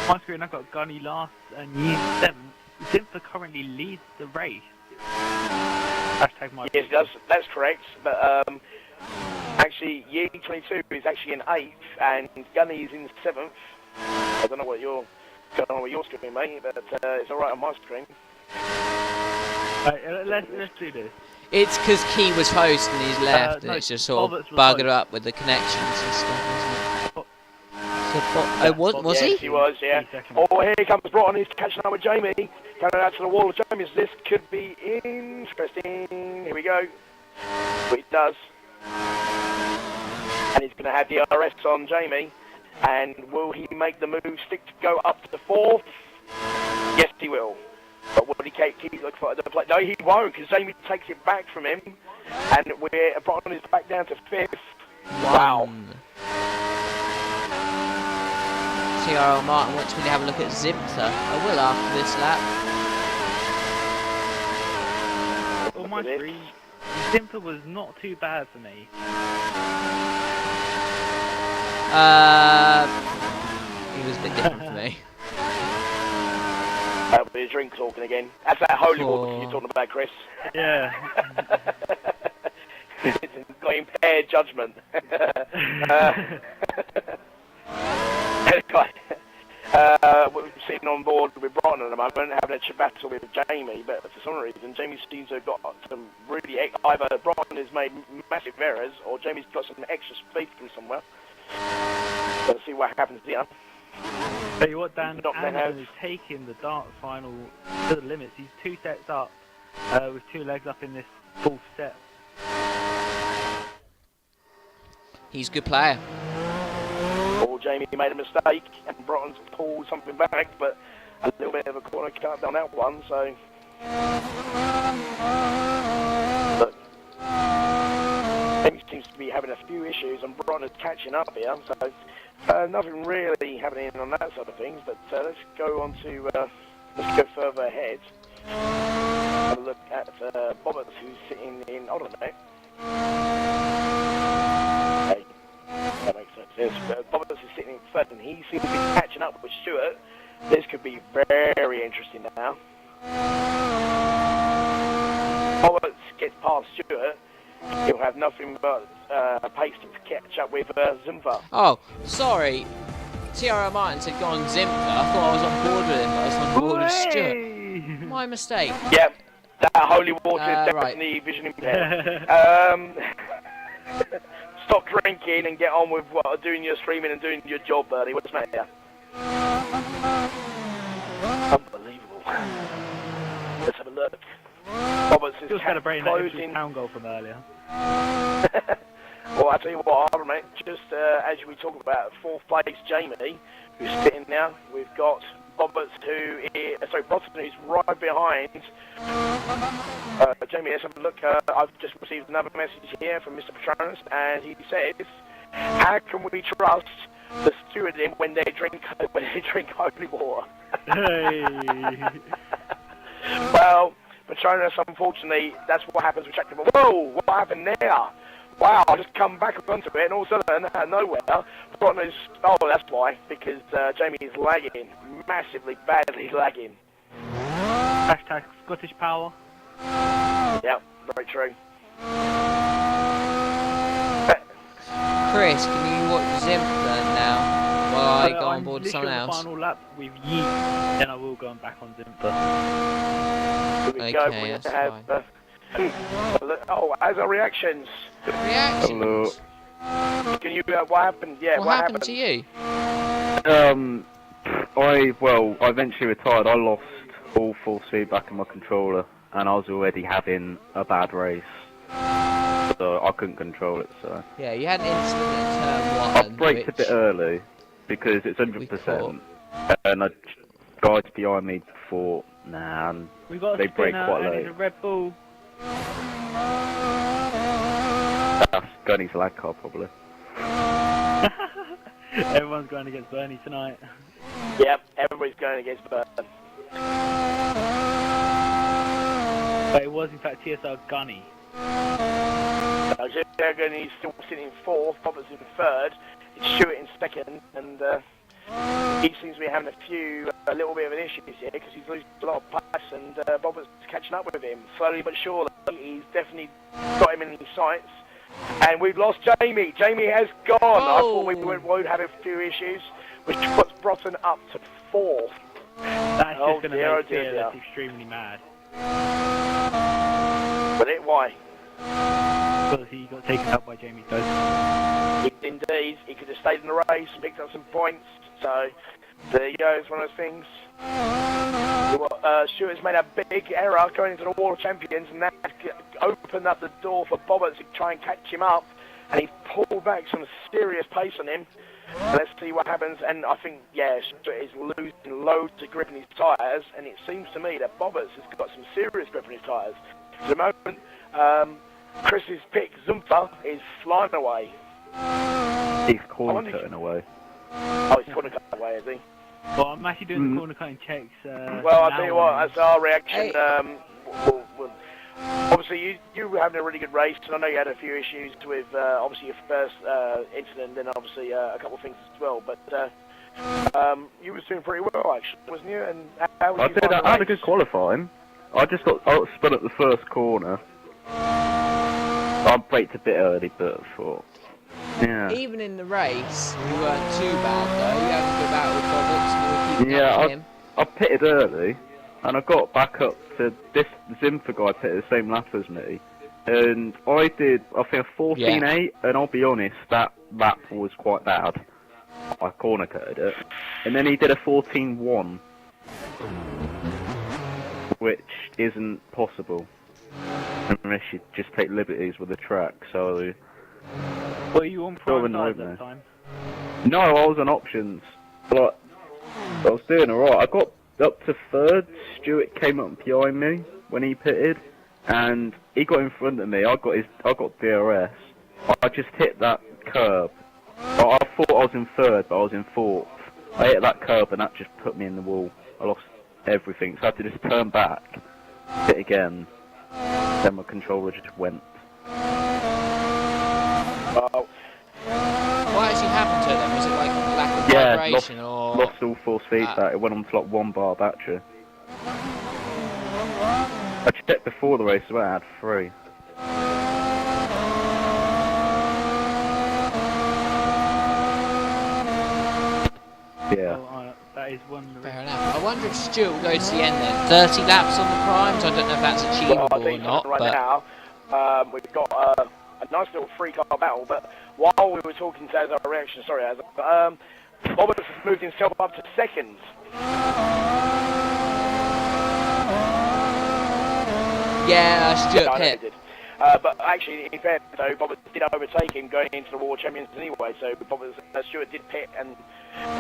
Speaker 3: On my screen, I've got Gunny last and Yeet 7th. Simpa currently leads the race. Hashtag my.
Speaker 2: Yes, that's correct. But actually, Yeet 22 is actually in 8th, and Gunny is in 7th. I don't know what your screen, mate, but it's all right on my screen.
Speaker 3: Right, let's do this.
Speaker 1: It's because Key was host and he's left, and
Speaker 3: no,
Speaker 1: it's just sort of
Speaker 3: Bobbits was
Speaker 1: buggered
Speaker 3: host.
Speaker 1: up with the connections and stuff, isn't it? So, was
Speaker 2: Yes,
Speaker 1: he?
Speaker 2: he was, yeah. Oh, here comes Broughton. He's catching up with Jamie. Coming out to the wall of Jamie. This could be interesting. Here we go. But he does. And he's going to have the RS on Jamie. And will he make the move stick to go up to the 4th? Yes, he will. But will he keep looking for the play? No, he won't, because Jamie takes it back from him. And Broughton is back down to 5th. Wow.
Speaker 1: TRL Martin wants me to have a look at Zimta. I will after this lap.
Speaker 3: On my screen, Simpa was not too bad for me.
Speaker 1: He was a bit different for me.
Speaker 2: With his drink talking again. That's that holy water you're talking about, Chris.
Speaker 3: Yeah.
Speaker 2: got impaired judgment. Anyway, we're sitting on board with Brighton at the moment, having a chat battle with Jamie, but for some reason, Jamie seems to have got some really, either Brighton has made massive errors, or Jamie's got some extra speed from somewhere. Let's see what happens here.
Speaker 3: Tell you what, Dan, Anderson is taking the darts final to the limits. He's 2 sets up, with 2 legs up in this 4th set.
Speaker 1: He's a good player.
Speaker 2: Or Jamie made a mistake and Brighton's pulled something back, but a little bit of a corner cut on that one, so... Look. Jamie seems to be having a few issues and Brighton is catching up here, so nothing really happening on that side of things, but let's go on to... let's go further ahead. Have a look at Bobbert, who's sitting in... Hold on a minute. Hey. That makes sense. Yes, Bobbert is sitting in third and he seems to be catching up with Stewart. This could be very interesting now. Bobbert gets past Stewart. He'll have nothing but pace to catch up with Zimpher.
Speaker 1: Oh, sorry. T.R. Martins had gone Zimpher. I thought I was on board with him, but I was on board with Stewart. My mistake.
Speaker 2: Yep, that holy water is definitely
Speaker 1: right.
Speaker 2: vision impaired. Stop drinking and get on with doing your streaming and doing your job, Bernie. What's the matter? Unbelievable. Let's have a look. Roberts is
Speaker 3: Still celebrating
Speaker 2: closing.
Speaker 3: that town goal from earlier.
Speaker 2: Well, I'll tell you what, mate. Just as we talk about 4th place Jamie, who's sitting now, we've got Roberts, Boston, who's right behind Jamie. Let's have a look. I've just received another message here from Mr. Patronus, and he says, "How can we trust the stewarding when they drink holy water?"
Speaker 3: Hey.
Speaker 2: Well, Patronus, unfortunately, that's what happens with Checkable. Whoa, what happened there? Wow, I just come back onto it, and all of a sudden, out of nowhere, Brighton is... Oh, that's why, because Jamie is lagging, massively, badly lagging.
Speaker 3: Hashtag Scottish Power.
Speaker 2: Yep, very true.
Speaker 1: Chris, can you watch Zimpher now while I go on board with someone else?
Speaker 3: On the final lap with Yeet, then I will go back on Zimpher.
Speaker 2: Here we go.
Speaker 1: Okay,
Speaker 2: We're
Speaker 1: that's
Speaker 2: have, oh, as our reactions.
Speaker 1: Reactions?
Speaker 2: Hello. Can you, what happened? Yeah,
Speaker 1: What happened to you?
Speaker 5: I eventually retired. I lost all full speed back in my controller, and I was already having a bad race, so I couldn't control it. So
Speaker 1: Yeah, you had an incident at turn 1.
Speaker 5: I braked a bit early because it's 100%, and the guys behind me thought, nah,
Speaker 3: We got
Speaker 5: they brake quite
Speaker 3: and
Speaker 5: late.
Speaker 3: it's a Red Bull.
Speaker 5: That's Gunny's lag car probably.
Speaker 3: Everyone's going against Bernie tonight.
Speaker 2: Yep, everybody's going against Burn.
Speaker 3: But it was in fact TSR Gunny.
Speaker 2: Gunny's still sitting in 4th, Bobber's in 3rd, it's Stewart in 2nd, and he seems to be having a little bit of an issue here because he's losing a lot of pace, and Bobber's catching up with him slowly but surely. He's definitely got him in his sights, and we've lost Jamie. Jamie has gone.
Speaker 1: Oh.
Speaker 2: I thought we would have a few issues, which puts Broughton up to 4th.
Speaker 3: That's just going to make that's extremely mad.
Speaker 2: But why?
Speaker 3: Because he got taken out by Jamie's ghost.
Speaker 2: Indeed, he could have stayed in the race, picked up some points, so there you go, it's one of those things. Stewart's made a big error going into the World Champions, and that opened up the door for Bobbert to try and catch him up, and he pulled back some serious pace on him. Let's see what happens, and I think, yeah, Stewart is losing loads of grip in his tyres, and it seems to me that Bobberts has got some serious grip in his tyres. At the moment, Chris's pick, Zumpfer, is flying away.
Speaker 5: He's corner cutting away.
Speaker 2: Oh, he's corner cutting away, is he?
Speaker 3: Well, I'm actually doing the corner cutting checks.
Speaker 2: Well, I'll tell you what, that's our reaction. Obviously, you were having a really good race, and I know you had a few issues with, obviously, your first incident, and obviously a couple of things as well, but you were doing pretty well, actually, wasn't you? And how was
Speaker 5: I had a good qualifying. I just got spun at the first corner. I braked a bit early, but I thought, yeah.
Speaker 1: Even in the race, you weren't too bad though. You had a good battle with Roberts and you were keeping up with him.
Speaker 5: I pitted early, and I got back up to this Zimfer guy pitted the same lap as me, and I did, I think, a 14.8, and I'll be honest, that lap was quite bad. I corner cutted it, and then he did a 14.1, which isn't possible unless you just take liberties with the track. So,
Speaker 3: Were you on prime side that time?
Speaker 5: No, I was on options, but I was doing alright. I got up to third. Stuart came up behind me when he pitted, and he got in front of me. I got DRS. I just hit that curb. I thought I was in third, but I was in fourth. I hit that curb, and that just put me in the wall. I lost everything, so I had to just turn back, hit again. Then my controller just went.
Speaker 2: Well,
Speaker 1: What actually happened to them? Was it like lack of vibration or?
Speaker 5: Lost all force feedback. It went on to like 1 bar battery. I checked before the race, so I had 3. Yeah.
Speaker 3: Well, that is one.
Speaker 1: Fair enough. I wonder if Stuart will go to the end then. 30 laps on the primes. I don't know if that's achievable
Speaker 2: I
Speaker 1: or
Speaker 2: think
Speaker 1: not.
Speaker 2: right
Speaker 1: But
Speaker 2: now, we've got a nice little 3-car battle. But while we were talking to our reaction, sorry, Roberts has moved himself up to second.
Speaker 1: yeah, Stuart
Speaker 2: I know he
Speaker 1: Pitt.
Speaker 2: did. But actually, in fairness, though, Roberts did overtake him going into the World Champions anyway. So Stuart did pit, and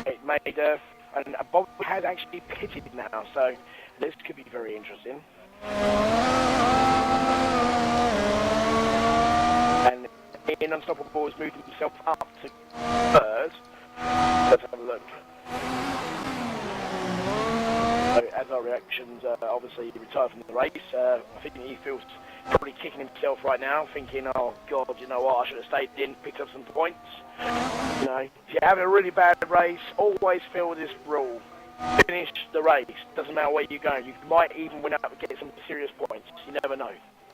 Speaker 2: it made and Bob has actually pitted now. So this could be very interesting. And Ian Unstoppable has moved himself up to third. Let's have a look. So as our reactions, obviously retired from the race. I think he feels probably kicking himself right now, thinking, "Oh God, you know what? I should have stayed in, picked up some points." You know, if you're having a really bad race, always follow this rule: finish the race. Doesn't matter where you go. You might even win out and get some serious points. You never know.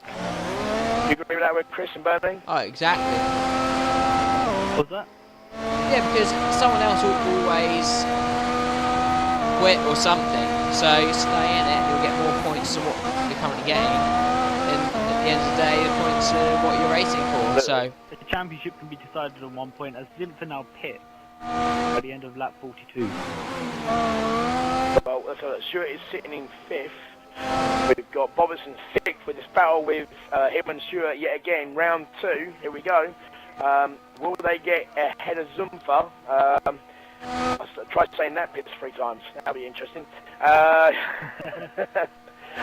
Speaker 2: You agree with that with Chris and Bernie?
Speaker 1: Oh, exactly.
Speaker 3: What was that?
Speaker 1: Yeah, because someone else will always quit or something. So you stay in it, you'll get more points than what you're currently getting. And at the end of the day, the points are what you're racing for. So
Speaker 3: The championship can be decided on 1 point as Zimfer now pits at the end of lap 42.
Speaker 2: Well, so Stuart is sitting in 5th. We've got Bobertson 6th with this battle with him and Stuart yet again. Round 2. Here we go. Will they get ahead of Zumfa? I tried saying that pits 3 times. That'll be interesting.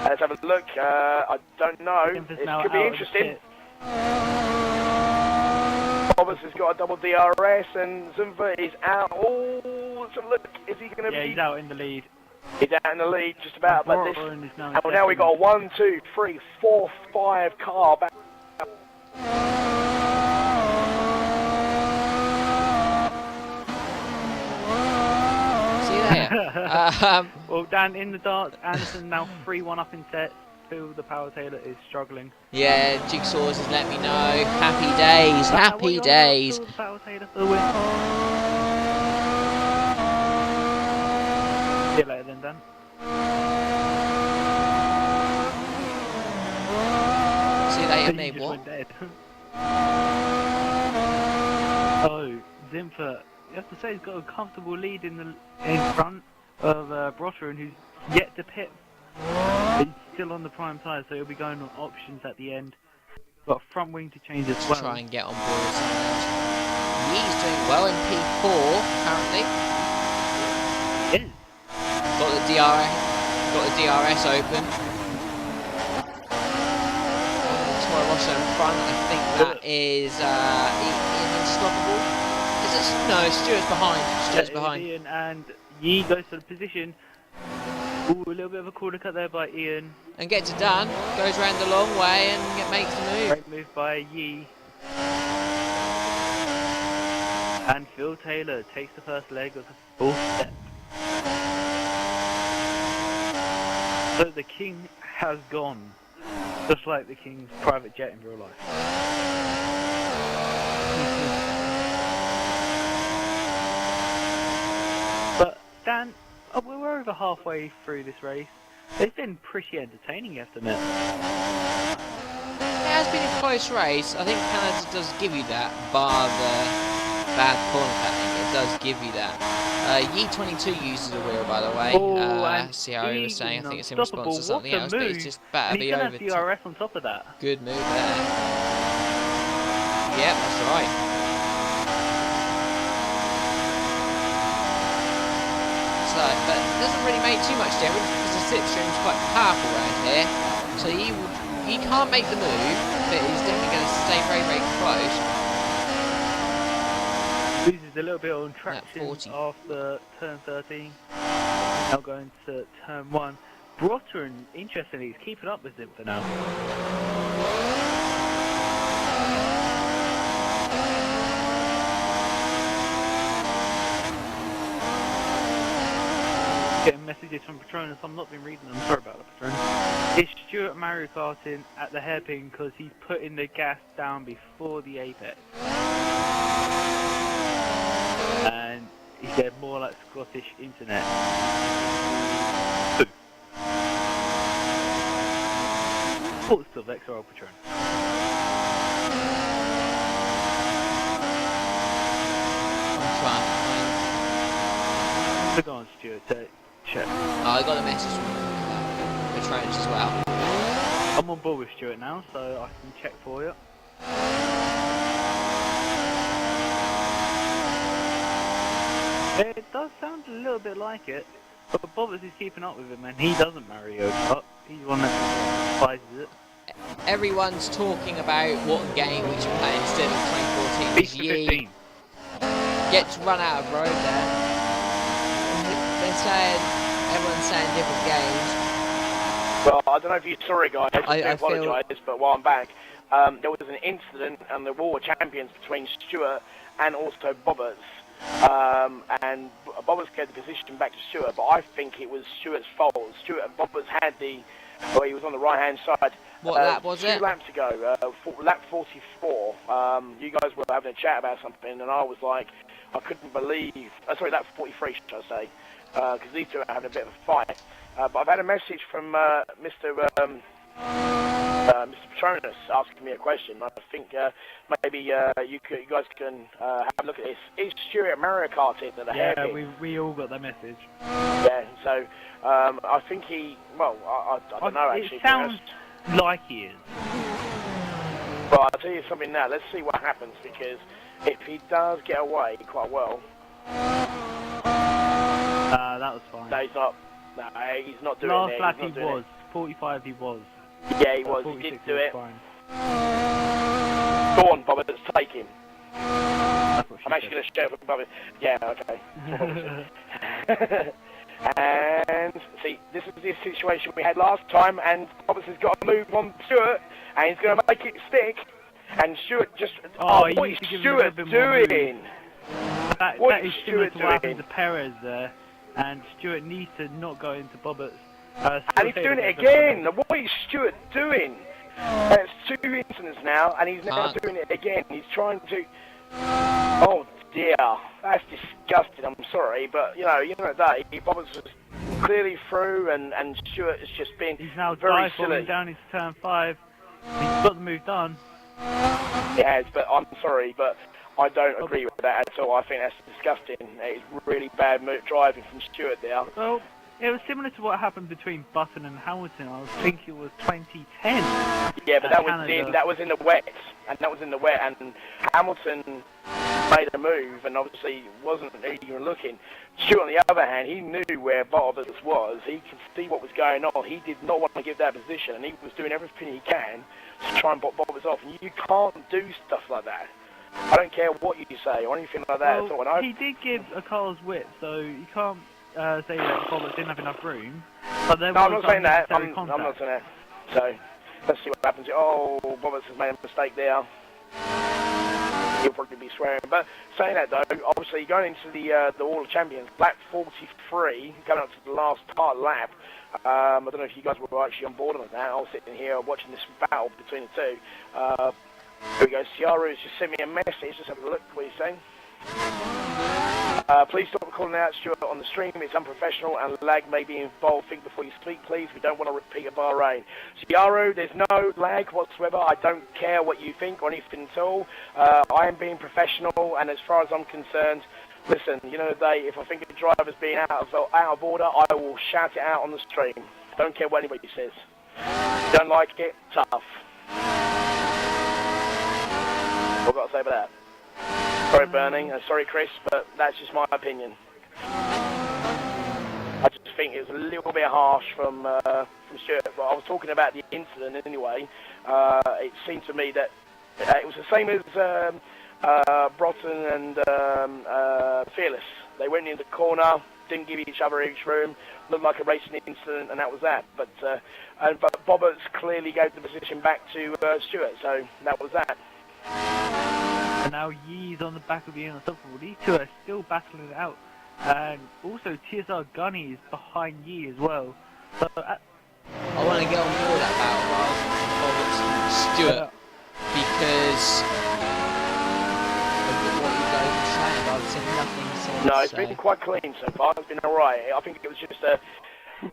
Speaker 2: Let's have a look. I don't know. It could be interesting. Roberts has got a double DRS and Zumfa is out. Oh, let's have a look. Is he going to be?
Speaker 3: Yeah, he's out in the lead.
Speaker 2: He's out in the lead just about. But this.
Speaker 3: Now
Speaker 2: Now we've got a 1, 2, 3, 4, 5 car back.
Speaker 1: see you later.
Speaker 3: Well, Dan in the darts. Anderson now 3-1 up in sets. Phil the Power Taylor is struggling.
Speaker 1: Yeah, Jigsaw's has let me know. Happy days, happy days.
Speaker 3: Phil the Power Taylor for the win. See you later then, Dan.
Speaker 1: See you later,
Speaker 3: You
Speaker 1: mate.
Speaker 3: just
Speaker 1: What?
Speaker 3: went dead. Oh, Zimfer. You have to say he's got a comfortable lead in front of Brotter, and who's yet to pit. He's still on the prime side, so he'll be going on options at the end. Got a front wing to change as well.
Speaker 1: Try and get on board. He's doing well in P4 currently.
Speaker 3: He is.
Speaker 1: Got the DRS open. Toro Rosso in front. I think that is Ian Unstoppable. Is it? No, Stuart's behind. Stuart's behind.
Speaker 3: Ian and Yi goes to the position. Ooh, a little bit of a corner cut there by Ian.
Speaker 1: And gets it done. Goes round the long way and makes the move.
Speaker 3: Great move by Yi. And Phil Taylor takes the first leg of the fourth step. So the king has gone. Just like the king's private jet in real life. But Dan, we're over halfway through this race. It's been pretty entertaining, you have to admit.
Speaker 1: It has been a close race. I think Canada does give you that, bar the bad corner cutting. It does give you that. Ye22 uses a wheel, by the way.
Speaker 3: And
Speaker 1: see how he was saying. I think it's in
Speaker 3: unstoppable.
Speaker 1: response to something
Speaker 3: What a
Speaker 1: else, but
Speaker 3: move.
Speaker 1: it's just better
Speaker 3: And
Speaker 1: be
Speaker 3: he's going to
Speaker 1: over.
Speaker 3: have DRS on top of that.
Speaker 1: Good move there. Yep, that's right. So, but it doesn't really make too much difference because the slipstream's quite powerful around here. So he can't make the move, but he's definitely going to stay very, very close.
Speaker 3: Loses a little bit on traction after turn 13. Now going to turn 1. Brotter, interestingly, is keeping up with him for now. Getting messages from Patronus. I've not been reading them. Sorry about that, Patronus. Is Stuart Mario Karting at the hairpin because he's putting the gas down before the apex? And he said more like Scottish internet. Thoughts of XRL Patron.
Speaker 1: I'm trying to find.
Speaker 3: Look on Stuart to check.
Speaker 1: Oh, I got a message from Patronus as well.
Speaker 3: I'm on board with Stuart now, so I can check for you. It does sound a little bit like it, but Bobbers is keeping up with him, and he doesn't Mario Kart. He's one that despises it.
Speaker 1: Everyone's talking about what game we should play instead of 2014.
Speaker 3: FIFA 15.
Speaker 1: Gets run out of road there. They're saying, everyone's saying different games.
Speaker 2: Well, I don't know if you saw it, guys. I apologise, but while I'm back, there was an incident on the World Champions between Stuart and also Bobbers. And Bobbers gave the position back to Stuart, but I think it was Stuart's fault. Bobbers had he was on the right-hand side.
Speaker 1: What lap was it?
Speaker 2: 2 laps ago, lap 44. You guys were having a chat about something, and I was like, I couldn't believe. Sorry, lap 43, should I say? Because these two are having a bit of a fight. But I've had a message from Mr. Patronus asking me a question. I think maybe you guys can have a look at this. Is Stuart Mario Karting at the hairpin?
Speaker 3: Yeah, we all got that message.
Speaker 2: Yeah, so I think he. Well, I don't know actually.
Speaker 3: It sounds like he is.
Speaker 2: Well, I'll tell you something now. Let's see what happens, because if he does get away quite well,
Speaker 3: that was fine.
Speaker 2: no, he's not. No, he's not doing
Speaker 3: Last
Speaker 2: it.
Speaker 3: lap he was. 45 he was.
Speaker 2: Yeah, he was. He did do it.
Speaker 3: Fine.
Speaker 2: Go on, Bobby, let's take him.
Speaker 3: That's what she
Speaker 2: I'm actually going to share with Bobby. Yeah, okay. And see, this is the situation we had last time, and Roberts has got to move on Stuart, and he's going to make it stick. And Stuart just, what is Stuart doing?
Speaker 3: That is similar to what happened to Perez there, and Stuart needs to not go into Bobbitt's.
Speaker 2: And he's doing it again. What is Stuart doing? It's 2 incidents now, and he's now doing it again. He's trying to. Oh dear, that's disgusting. I'm sorry, but you know that Bobbitt's was clearly through, and Stuart has just been
Speaker 3: he's now
Speaker 2: very silly.
Speaker 3: Down into turn 5. He's got the move done.
Speaker 2: He has, but I'm sorry, but I don't agree with that at all. I think that's disgusting. It's really bad driving from Stuart there.
Speaker 3: Well, it was similar to what happened between Button and Hamilton. I think it was 2010.
Speaker 2: Yeah, but that was in the wet, and Hamilton made a move, and obviously wasn't even looking. Stuart, on the other hand, he knew where Bottas was. He could see what was going on. He did not want to give that position, and he was doing everything he can to try and put Bottas off. And you can't do stuff like that. I don't care what you say or anything like that.
Speaker 3: Well,
Speaker 2: at all.
Speaker 3: He did give a car's width, so you can't say that Bottas didn't have enough room. But there
Speaker 2: I'm not saying that. I'm not saying that. So let's see what happens. Oh, Bottas has made a mistake there. He'll probably be swearing. But saying that though, obviously going into the All of Champions, lap 43, going up to the last part lap. I don't know if you guys were actually on board on that. I was sitting here watching this battle between the two. Here we go. Ciara has just sent me a message. Let's have a look. What he's saying. Please stop calling out Stuart on the stream. It's unprofessional and lag may be involved. Think before you speak, please. We don't want to repeat a Bahrain. Ciara, there's no lag whatsoever. I don't care what you think or anything at all. I am being professional, and as far as I'm concerned, listen, you know the day, if I think a driver's being out of order, I will shout it out on the stream. Don't care what anybody says. Don't like it, tough. What have I got to say about that? Sorry, Bernie. Sorry, Chris, but that's just my opinion. I just think it was a little bit harsh from Stuart. But I was talking about the incident anyway. It seemed to me that it was the same as Broughton and Fearless. They went in the corner, didn't give each other each room, looked like a racing incident, and that was that. But Bobberts clearly gave the position back to Stuart, so that was that.
Speaker 3: And now Yee's on the back of the Unstoppable. These two are still battling it out. And also TSR Gunny is behind Yee as well. So
Speaker 1: I want to get on board that battle Roberts and Stuart because of what you guys were saying. I've seen nothing since.
Speaker 2: No, it's been quite clean so far. It's been alright. I think it was just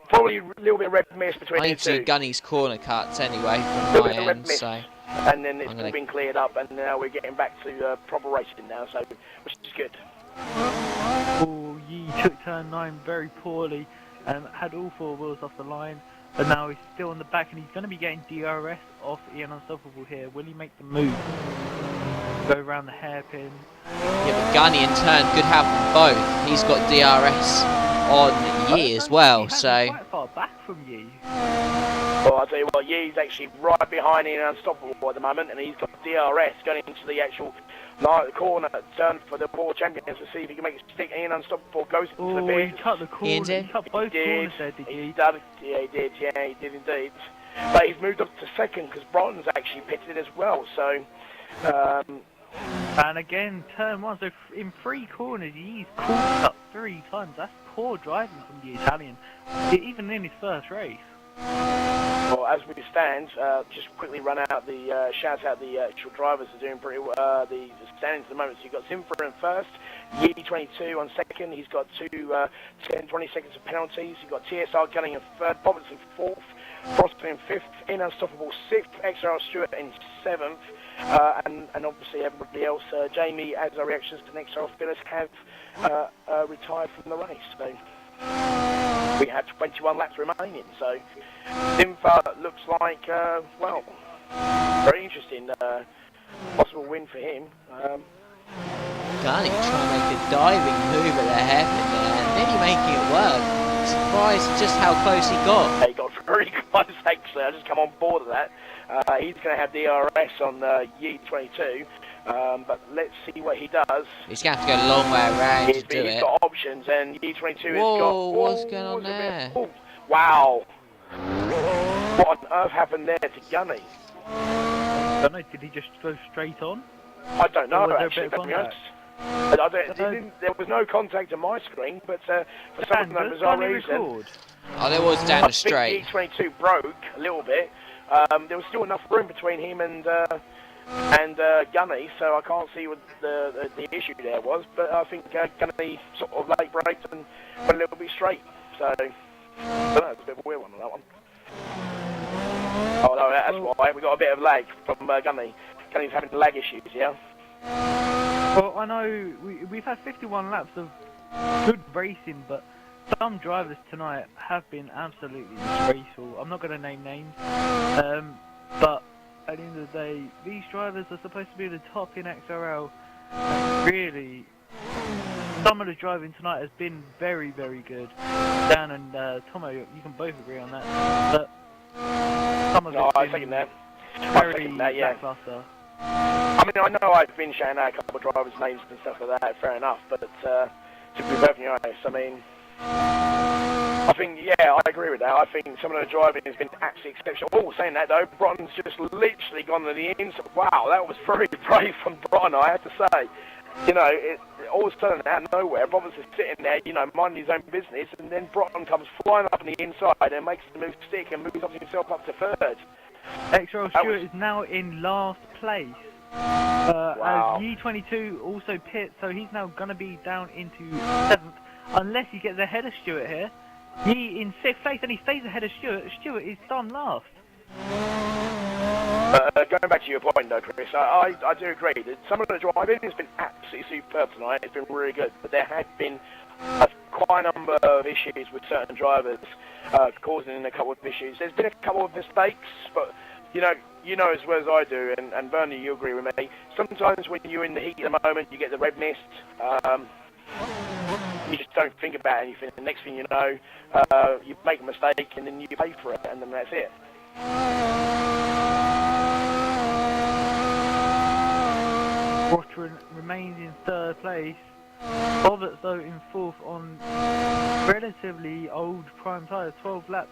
Speaker 2: probably a little bit of red mist between
Speaker 1: I
Speaker 2: the
Speaker 1: need to see
Speaker 2: two.
Speaker 1: Gunny's corner cuts anyway from my end, so...
Speaker 2: And then it's all been cleared up, and now we're getting back to proper racing now, so which is good.
Speaker 3: Oh, Yee took turn 9 very poorly and had all 4 wheels off the line, but now he's still on the back and he's going to be getting DRS off Ian Unstoppable here. Will he make the move? Go around the hairpin.
Speaker 1: Yeah, but Gunny in turn could have them both. He's got DRS on Yee as well, so...
Speaker 3: quite far back from Yee.
Speaker 2: Well, I'll tell you what, Yee's actually right behind Ian Unstoppable at the moment, and he's got DRS going into the actual corner turn for the World Champions to see if he can make it stick. Ian Unstoppable goes into the big.
Speaker 3: He cut the corner. He cut both corners there, did he?
Speaker 2: Yeah, he did. Yeah, he did indeed. But he's moved up to second because Broughton's actually pitted as well. So.
Speaker 3: And again, turn 1. So in 3 corners, he's caught up 3 times. That's poor driving from the Italian, even in his first race.
Speaker 2: Well, as we stand, just quickly run out the shout out the actual drivers are doing pretty well. The standings at the moment. So you've got Zinfer in first, Yee 22 on second. He's got 20 seconds of penalties. You've got TSR Gunning in third, Roberts in fourth, Frost in fifth, In Unstoppable sixth, XRL Stewart in seventh, and obviously everybody else. Jamie, as our reactions to next XRL Phyllis, have retired from the race. So we have 21 laps remaining. So Zinfer looks like well, very interesting. Possible win for him.
Speaker 1: Gunny trying to make a diving move at the hairpin there and nearly making it work. Surprised just how close he got.
Speaker 2: He got very close actually. I just come on board of that. He's going to have DRS on Yee 22, but let's see what he does.
Speaker 1: He's going to have to go a long way around to do it.
Speaker 2: He's got options, and Yee 22 has got.
Speaker 1: Whoa, what's going on there?
Speaker 2: Oh, wow! What on earth happened there to Gunny?
Speaker 3: I don't know. Did he just go straight on?
Speaker 2: I don't know
Speaker 3: Or was
Speaker 2: actually.
Speaker 3: there a bit of contact?
Speaker 2: There was no contact on my screen, but for some bizarre reason.
Speaker 1: Oh, there was down the straight.
Speaker 2: I think Yee 22 broke a little bit. There was still enough room between him and Gunny, so I can't see what the issue there was. But I think Gunny sort of late braked and went a little bit straight. So I don't know, it's a bit of a weird one on that one. Oh no, that's why we got a bit of lag from Gunny. Gunny's having lag issues, yeah.
Speaker 3: Well, I know we've had 51 laps of good racing, but some drivers tonight have been absolutely disgraceful. I'm not going to name names, but at the end of the day, these drivers are supposed to be the top in XRL. And really, some of the driving tonight has been very, very good. Dan and Tomo, you can both agree on that. But some of it's been very lackluster.
Speaker 2: I mean, I know I've been shouting out a couple of drivers' names and stuff like that, fair enough, but to be perfectly honest, I mean, I think, yeah, I agree with that. I think some of the driving has been absolutely exceptional. Oh, saying that though, Broughton's just literally gone to the inside. Wow, that was very brave from Broughton, I have to say. You know, all of a sudden, out of nowhere, Roberts is sitting there, you know, minding his own business, and then Broughton comes flying up on the inside and makes the move stick and moves himself up to third.
Speaker 3: XRL Stewart is now in last place
Speaker 2: Wow.
Speaker 3: As Yi22 also pits, so he's now going to be down into 7th, unless he gets ahead of Stewart here. Yi in 6th place, and he stays ahead of Stewart. Stewart is done last.
Speaker 2: Going back to your point though, Chris, I do agree that some of the driving has been absolutely superb tonight. It's been really good, but there have been quite a number of issues with certain drivers causing a couple of issues. There's been a couple of mistakes, but you know as well as I do, and Bernie, you agree with me. Sometimes when you're in the heat of the moment, you get the red mist. You just don't think about anything. The next thing you know, you make a mistake and then you pay for it, and then that's it.
Speaker 3: Rotran remains in 3rd place. Roberts though in 4th on relatively old prime tyres, 12 laps.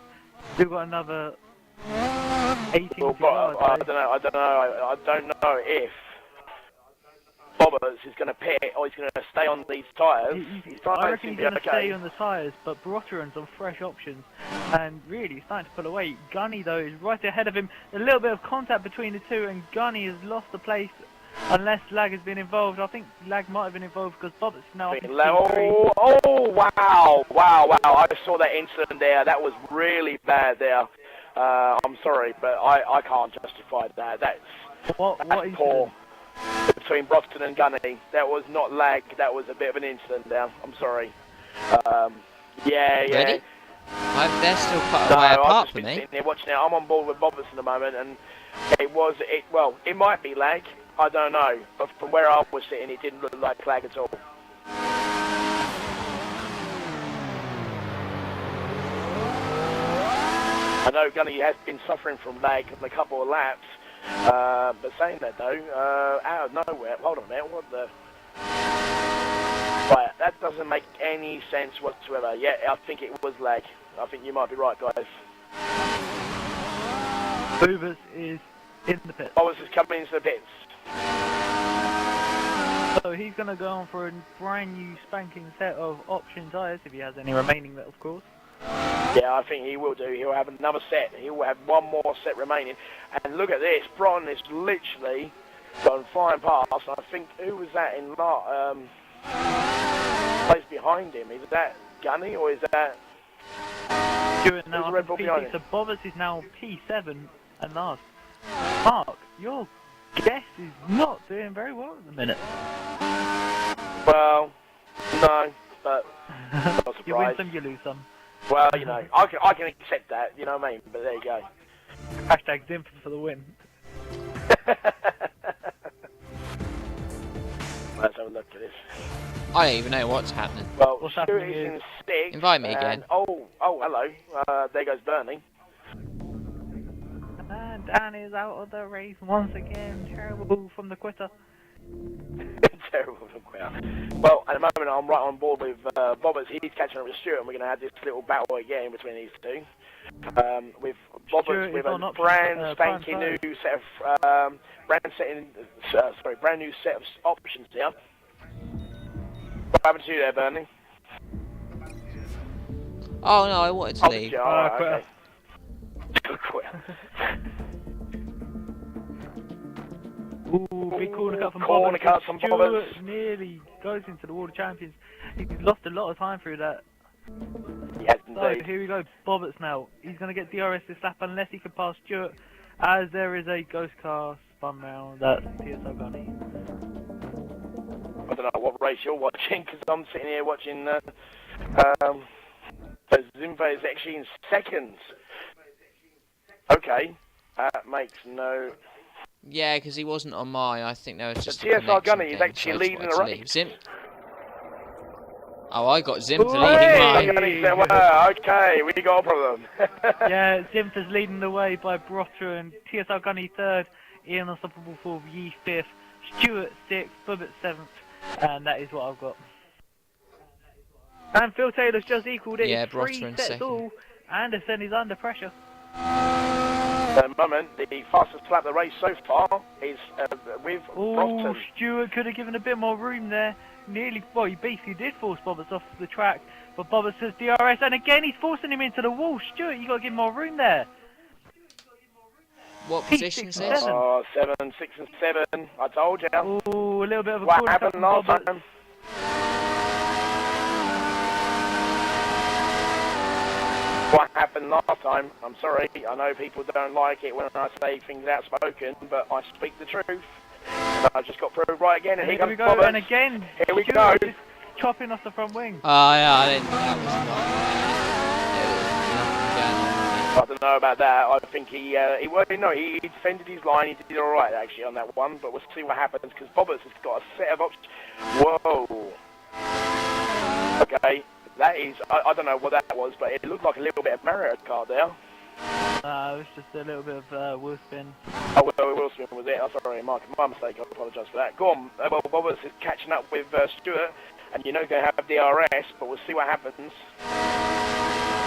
Speaker 3: Still got another 18
Speaker 2: Well,
Speaker 3: to go.
Speaker 2: I don't know if Roberts is going to pit or he's going to stay on these tyres.
Speaker 3: I reckon he's going to stay on the tyres, but Rotran's on fresh options and really starting to pull away. Gunny though is right ahead of him. A little bit of contact between the two, and Gunny has lost the place. Unless Lag has been involved. I think Lag might have been involved because Bobbitt's now up in
Speaker 2: wow. I saw that incident there. That was really bad there. I'm sorry, but I can't justify that. That's poor. Between Broston and Gunny. That was not Lag. That was a bit of an incident there. I'm sorry. Yeah.
Speaker 1: Ready? They're still quite a way apart for me.
Speaker 2: Sitting there watching it. I'm on board with Bobbitt at the moment, and it might be Lag. I don't know, but from where I was sitting, it didn't look like Lag at all. I know Gunny has been suffering from lag on a couple of laps, but saying that though, out of nowhere, hold on a minute, what the... Right, that doesn't make any sense whatsoever. Yeah, I think it was lag. I think you might be right, guys.
Speaker 3: Boobers is in the pits.
Speaker 2: Bobbers is coming into the pits.
Speaker 3: So he's going to go on for a brand new spanking set of option tyres, if he has any remaining, of course.
Speaker 2: Yeah, I think he will do. He'll have another set. He will have one more set remaining. And look at this. Bron is literally gone flying past. I think, who was that in place behind him? Is that Gunny or is that...
Speaker 3: Stewart now up in P6, so Bobbers is now P7 and last. Mark, your guess is not doing very well at the minute.
Speaker 2: Well, no, but not surprised.
Speaker 3: You win some, you lose some.
Speaker 2: Well, you know, I can accept that, you know what I mean? But there you go.
Speaker 3: Hashtag Zimf for the win.
Speaker 2: Let's have a look at this.
Speaker 1: I don't even know what's happening.
Speaker 2: Well,
Speaker 3: what's happening is...
Speaker 2: in 6th.
Speaker 1: Invite me again.
Speaker 2: Oh, hello. There goes Bernie.
Speaker 3: And Dan is out of the race once again. Terrible from the quitter.
Speaker 2: Terrible from the quitter. Well, at the moment I'm right on board with Bobbers. He's catching up with Stewart, and we're going to have this little battle again between these two. With Bobbers with a brand spanking new set of brand new set of options here. What happened to you there, Bernie?
Speaker 1: Oh no, I wanted to leave.
Speaker 2: Okay.
Speaker 3: Ooh, big corner cut from
Speaker 2: Corner cut from Bobbers.
Speaker 3: Stewart nearly goes into the World of Champions. He's lost a lot of time through that.
Speaker 2: Yes,
Speaker 3: So
Speaker 2: indeed.
Speaker 3: here we go, Bobbers now. He's going to get DRS this lap unless he can pass Stewart, as there is a ghost car spun round. That's TSO Gunny.
Speaker 2: I don't know what race you're watching, because I'm sitting here watching Zimfa is actually in 2nd. Okay, that makes no...
Speaker 1: Yeah, because he wasn't on mine. I think there was just.
Speaker 2: TSR Gunny is actually leading the race.
Speaker 1: Zim. Oh, I got Zim for leading mine.
Speaker 2: Said, well, okay, we got a problem.
Speaker 3: Yeah, Zimfa's leading the way by Brotter and TSR Gunny 3rd, Ian Unstoppable 4th, Yi 5th, Stewart 6th, Bubbett 7th, and that is what I've got. And Phil Taylor's just equalled it.
Speaker 1: Yeah,
Speaker 3: 3 sets
Speaker 1: 2nd.
Speaker 3: all. Anderson is under pressure.
Speaker 2: At the moment, the fastest lap of the race so far is with Broston.
Speaker 3: Stewart could have given a bit more room there. Nearly, well, he basically did force Bobbers off the track, but Bobbers says DRS, and again he's forcing him into the wall. Stewart, you got to give him more room there.
Speaker 1: What position's this?
Speaker 2: Oh, 7, 6 and 7. I told you.
Speaker 3: Ooh, a little bit of a
Speaker 2: What
Speaker 3: corner cut
Speaker 2: happened
Speaker 3: from
Speaker 2: last
Speaker 3: Roberts.
Speaker 2: time? What happened last time? I'm sorry. I know people don't like it when I say things outspoken, but I speak the truth. And I just got proved right again. And
Speaker 3: Here we go,
Speaker 2: Roberts.
Speaker 3: and again.
Speaker 2: Here we
Speaker 3: Stewart
Speaker 2: go.
Speaker 3: just chopping off the front wing.
Speaker 1: Oh yeah, I didn't. That was not. There was nothing going on.
Speaker 2: I don't know about that. I think he defended his line. He did all right actually on that one. But we'll see what happens because Roberts has got a set of options. Whoa. Okay, that is. I don't know what that was, but it looked like a little bit of Mario Kart there.
Speaker 3: It was just a little bit of wheel spin.
Speaker 2: Oh, well, Will Smith was it. Oh, sorry, my mistake. I apologise for that. Go on. Well, Roberts is catching up with Stewart, and you know going to have DRS, but we'll see what happens.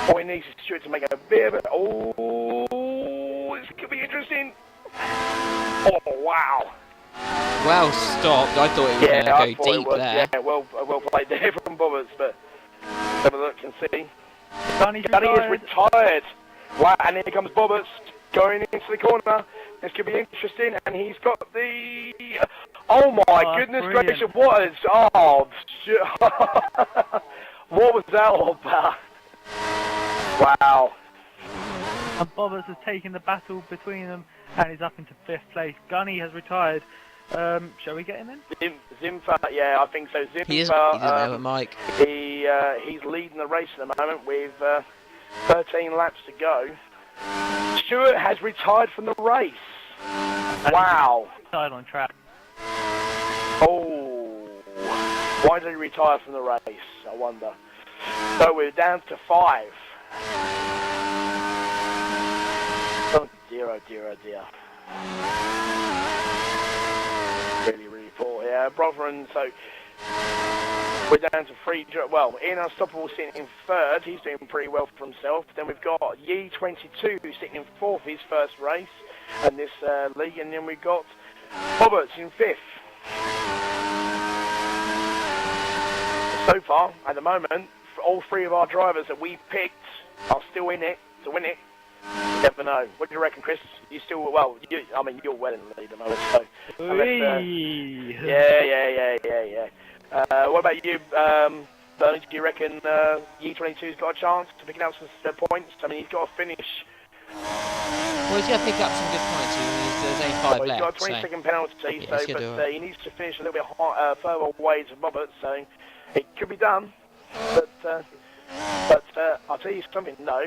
Speaker 2: All he needs is Stewart to make a bit of it. Oh, this could be interesting. Oh, wow.
Speaker 1: Well stopped. I thought it was going to go deep there.
Speaker 2: Yeah, well played there from Roberts, but let's have a look and see.
Speaker 3: Gunny
Speaker 2: is retired. Wow, and here comes Roberts going into the corner. This could be interesting, and he's got the... Oh my goodness gracious, what is... Oh, shit. What was that all about? Wow.
Speaker 3: And Roberts has taken the battle between them, and he's up into 5th place. Gunny has retired. Shall we get him in?
Speaker 2: Zimfa, yeah, I think so. Zimfa,
Speaker 1: He doesn't have a mic.
Speaker 2: He's leading the race at the moment with 13 laps to go. Stewart has retired from the race. Wow.
Speaker 3: Retired on track.
Speaker 2: Oh. Why did he retire from the race? I wonder. So we're down to 5. Oh dear, oh dear, oh dear. Really, really poor. Yeah, Brotherton, so we're down to 3. Well, Ian Unstoppable sitting in 3rd. He's doing pretty well for himself. Then we've got Yi22 sitting in 4th, his first race in this league. And then we've got Roberts in 5th. So far, at the moment, all 3 of our drivers that we picked are still in it to win it. You never know. What do you reckon, Chris? You still, well, you're well in the lead at the moment, so. Yeah. What about you, Bernie? Do you reckon Yi22's got a chance to pick up some points? I mean, he's got to finish.
Speaker 1: Well, he's going to pick up some good points. There's only 5 left.
Speaker 2: He's got a 20-second penalty, but he needs to finish a little bit further away to Roberts, so it could be done. But I'll tell you something, no.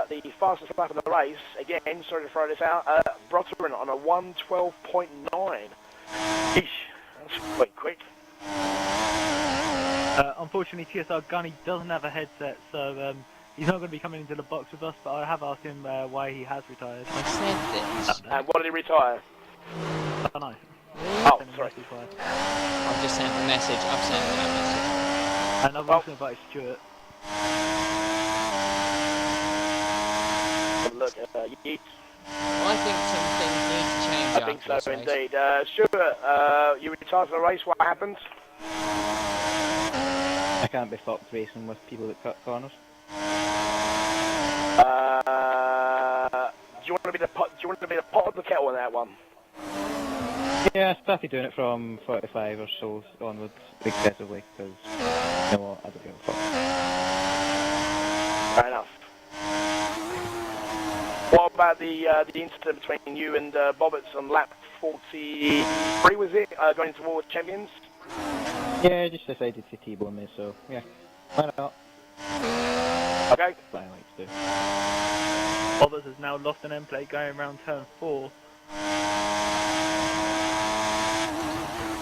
Speaker 2: The fastest lap of the race, again, sorry to throw this out, Brotherton on a 1:12.9. Eesh, that's quite quick.
Speaker 3: Unfortunately, TSR Gunny doesn't have a headset, so he's not going to be coming into the box with us, but I have asked him why he has retired.
Speaker 1: I said this.
Speaker 2: And what did he retire?
Speaker 3: I don't know.
Speaker 2: Oh, sorry.
Speaker 1: I'm just sent a message. I've sent that message.
Speaker 3: And I've also invited Stewart.
Speaker 2: Look, Yeet.
Speaker 1: I think some things need to change.
Speaker 2: I think so, indeed. Stewart, you retired from the race. What happened?
Speaker 6: I can't be fucked racing with people that cut corners.
Speaker 2: Do you want to be the pot? Do you want to be the pot of the kettle on that one?
Speaker 6: Yeah, I started doing it from 45 or so onwards excessively because you know what, I don't give a fuck.
Speaker 2: Fair enough. What about the incident between you and Bobbitts on lap 43? Was it going towards champions?
Speaker 6: Yeah, I just decided to T-bone me, so yeah, why not?
Speaker 2: Okay.
Speaker 6: That's what I like to do.
Speaker 3: Bobbitts has now lost an end plate going around turn 4.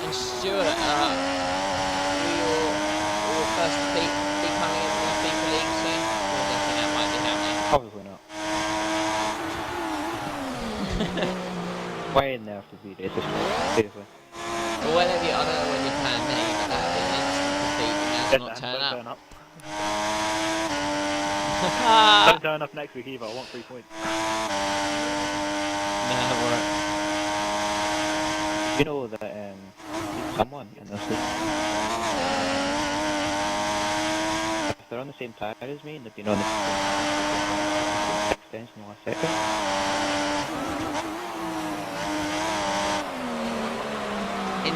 Speaker 1: And Stewart, will first be coming into the FIFA League soon? Or do you think that might be happening?
Speaker 6: Probably not. Why in there to be racist? Seriously.
Speaker 1: Well, whenever I don't know when you're playing me, but that'd be an instant defeat. You may as well not turn up.
Speaker 3: Don't turn up next week either, I want 3 points.
Speaker 1: No, alright.
Speaker 6: You know that someone in this league, if they're on the same tire as me and they've been on the extension the last second,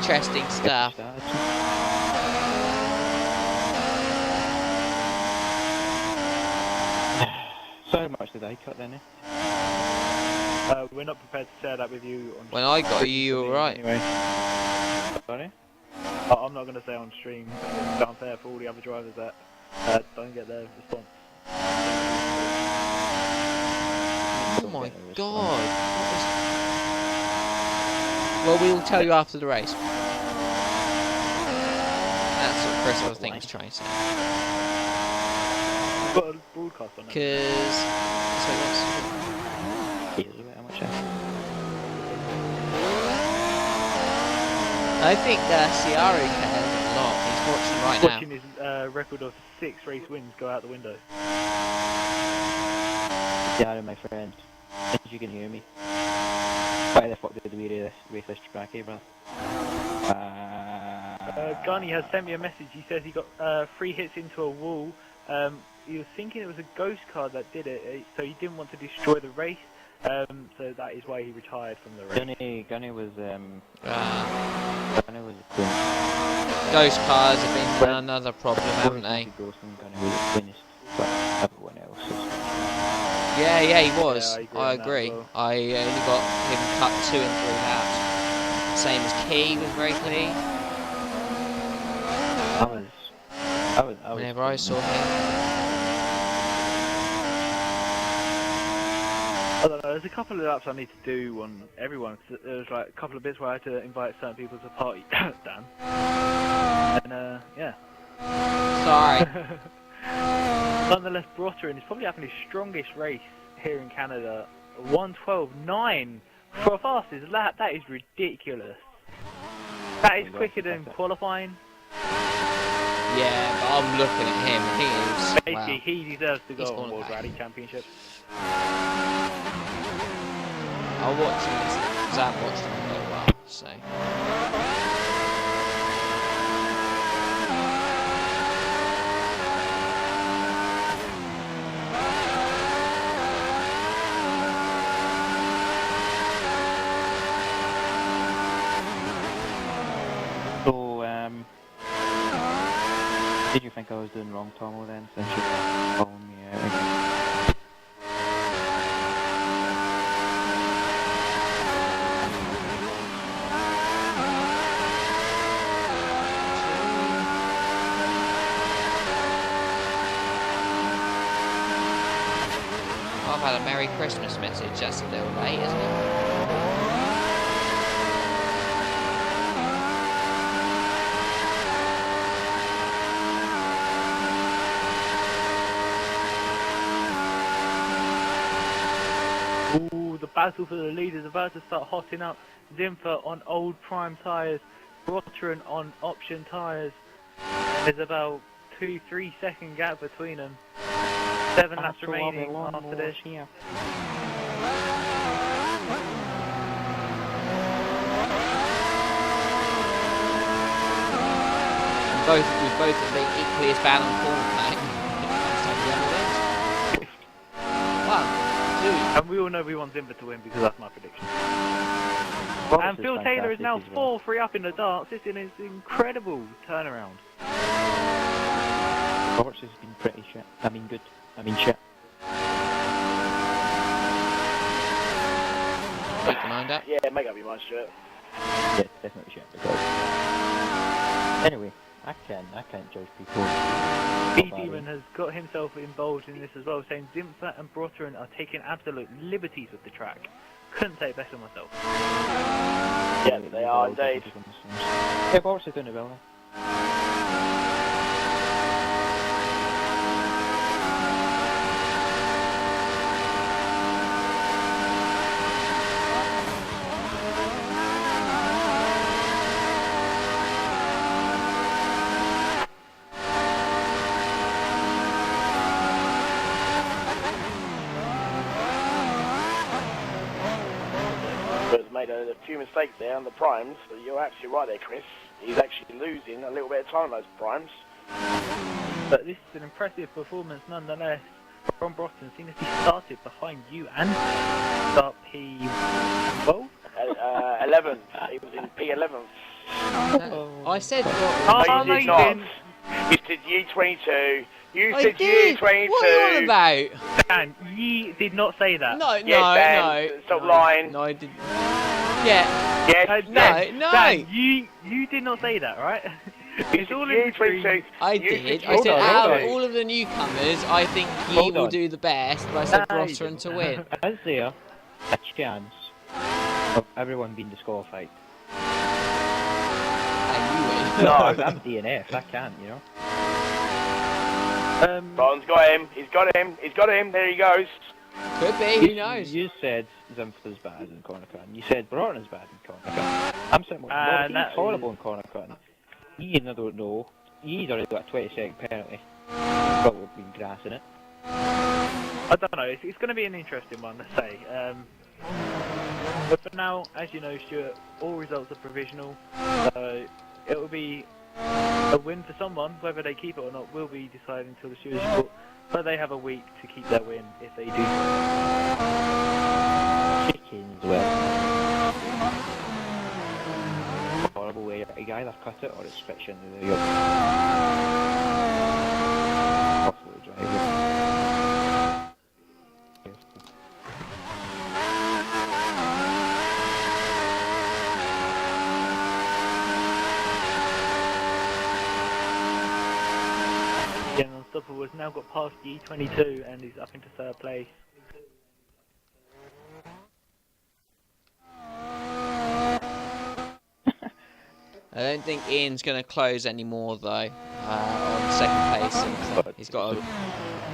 Speaker 1: interesting stuff.
Speaker 6: So much did I cut then, eh?
Speaker 3: We're not prepared to share that with you on
Speaker 1: When I got you, you were right.
Speaker 3: Anyway.
Speaker 6: Sorry?
Speaker 3: I'm not going to say on stream. It's unfair for all the other drivers that don't get their response.
Speaker 1: Oh my god. Well, we will tell you after the race. That's what Chris, I think, was trying to say.
Speaker 3: We've got a broadcast on it.
Speaker 1: Because... So what's...
Speaker 6: How much
Speaker 1: I think Ciaro cares a lot. He's watching right now.
Speaker 3: Watching his record of 6 race wins go out the window.
Speaker 6: Yeah, my friend. If you can hear me. Why the fuck did we race this track, eh, bro?
Speaker 3: Gunny has sent me a message. He says he got 3 hits into a wall. He was thinking it was a ghost car that did it, so he didn't want to destroy the race. So that is why he retired from the race.
Speaker 6: Gunny was
Speaker 1: Ghost cars have been another problem, haven't they?
Speaker 6: Ghost and Gunny was finished, but everyone else is...
Speaker 1: Yeah, he was.
Speaker 3: Yeah,
Speaker 1: I agree.
Speaker 3: well.
Speaker 1: I only got him cut 2 and 3 laps. Same as Key was very clean.
Speaker 6: I was
Speaker 1: Whenever I saw him.
Speaker 3: I don't know, there's a couple of laps I need to do on everyone. There's like a couple of bits where I had to invite certain people to the party. Dan. And yeah.
Speaker 1: Sorry.
Speaker 3: Nonetheless, Brotterin is probably having his strongest race here in Canada. 1:12.9 for a fastest lap. That is ridiculous. That is quicker than qualifying.
Speaker 1: Yeah, but I'm looking at him. He is.
Speaker 3: Basically, he deserves to
Speaker 1: He's
Speaker 3: go on
Speaker 1: gone
Speaker 3: World
Speaker 1: back.
Speaker 3: Rally Championship.
Speaker 1: I'll watch him because I haven't watched him in a little while. So.
Speaker 6: So, did you think I was doing wrong, Tomo, then, since you were calling me out again?
Speaker 1: I've had a Merry Christmas message. That's a little late, isn't it?
Speaker 3: Ooh, the battle for the lead is about to start hotting up. Zimfer on old prime tyres, Brotterin on option tyres. There's about 2-3 second gap between them. 7 laps remaining after this.
Speaker 6: Here.
Speaker 1: We've both been equally as bad on corner tonight. 1, 2.
Speaker 3: And we all know we want Zimfer to win because that's my prediction. And Phil Taylor is now 4-3 up in the darts. This is an incredible turnaround.
Speaker 6: Roberts has been pretty shit. I mean good. I mean shit.
Speaker 1: Make your mind up.
Speaker 2: Yeah, make up your mind, Stuart.
Speaker 6: Yeah, it's definitely shit. Because... Anyway, I can't judge people.
Speaker 3: B-Demon has got himself involved in this as well, saying Zimfer and Brotterin are taking absolute liberties with the track. Couldn't say it better myself.
Speaker 2: Yeah, they are indeed.
Speaker 6: Yeah, Boris is doing it well now.
Speaker 2: Has made a few mistakes there on the primes. But you're absolutely right there, Chris. He's actually losing a little bit of time on those primes.
Speaker 3: But this is an impressive performance nonetheless from Brotterin, seeing as he started behind you and start P12?
Speaker 2: 11th. He was in P11th.
Speaker 1: I said.
Speaker 3: Oh,
Speaker 2: No,
Speaker 3: no,
Speaker 2: you
Speaker 3: you
Speaker 2: did not.
Speaker 3: didn't.
Speaker 2: You said U22. You
Speaker 1: I
Speaker 2: said
Speaker 1: did.
Speaker 2: U22.
Speaker 1: What are you on about?
Speaker 3: Dan, ye did not say that.
Speaker 1: No,
Speaker 2: Yes,
Speaker 1: no,
Speaker 2: Dan,
Speaker 1: no.
Speaker 2: stop
Speaker 1: no,
Speaker 2: lying.
Speaker 1: No, I didn't. Yeah.
Speaker 2: Yes,
Speaker 3: Dan,
Speaker 1: No.
Speaker 3: Dan, you did not say that, right? It's all in between.
Speaker 2: U22.
Speaker 1: I
Speaker 2: You
Speaker 1: did.
Speaker 2: said
Speaker 1: I said
Speaker 6: hold on,
Speaker 1: out
Speaker 6: hold
Speaker 1: of
Speaker 6: on.
Speaker 1: all of the newcomers, I think Yi
Speaker 6: Hold
Speaker 1: will
Speaker 6: on.
Speaker 1: do the best. But I said
Speaker 3: Nah, you
Speaker 1: Rossaran to
Speaker 3: didn't.
Speaker 1: win.
Speaker 6: Is there a chance of everyone being disqualified?
Speaker 1: And you win.
Speaker 2: No.
Speaker 6: I'm DNF, I can't, you know.
Speaker 2: Ron's got him. He's got him. He's got him. There he goes.
Speaker 1: Could be. Who knows?
Speaker 6: You said Zimpher's bad in corner cutting. You said Broughton's bad in corner cutting. I'm saying, well, he's
Speaker 3: that
Speaker 6: horrible in corner cutting. I don't know. He's already got a 20-second penalty. He's probably been grassing it.
Speaker 3: I don't know. It's going to be an interesting one, let's say. But for now, as you know, Stuart, all results are provisional. So it will be a win for someone. Whether they keep it or not will be decided until the Stewards Court. But they have a week to keep their win if they do.
Speaker 6: Chickens, well. Horrible way. You either cut it or it's fiction. You're possibly driving.
Speaker 3: The Unstoppable has now got past the E22 and is up into third place.
Speaker 1: I don't think Ian's going to close anymore though. On second place, and he's got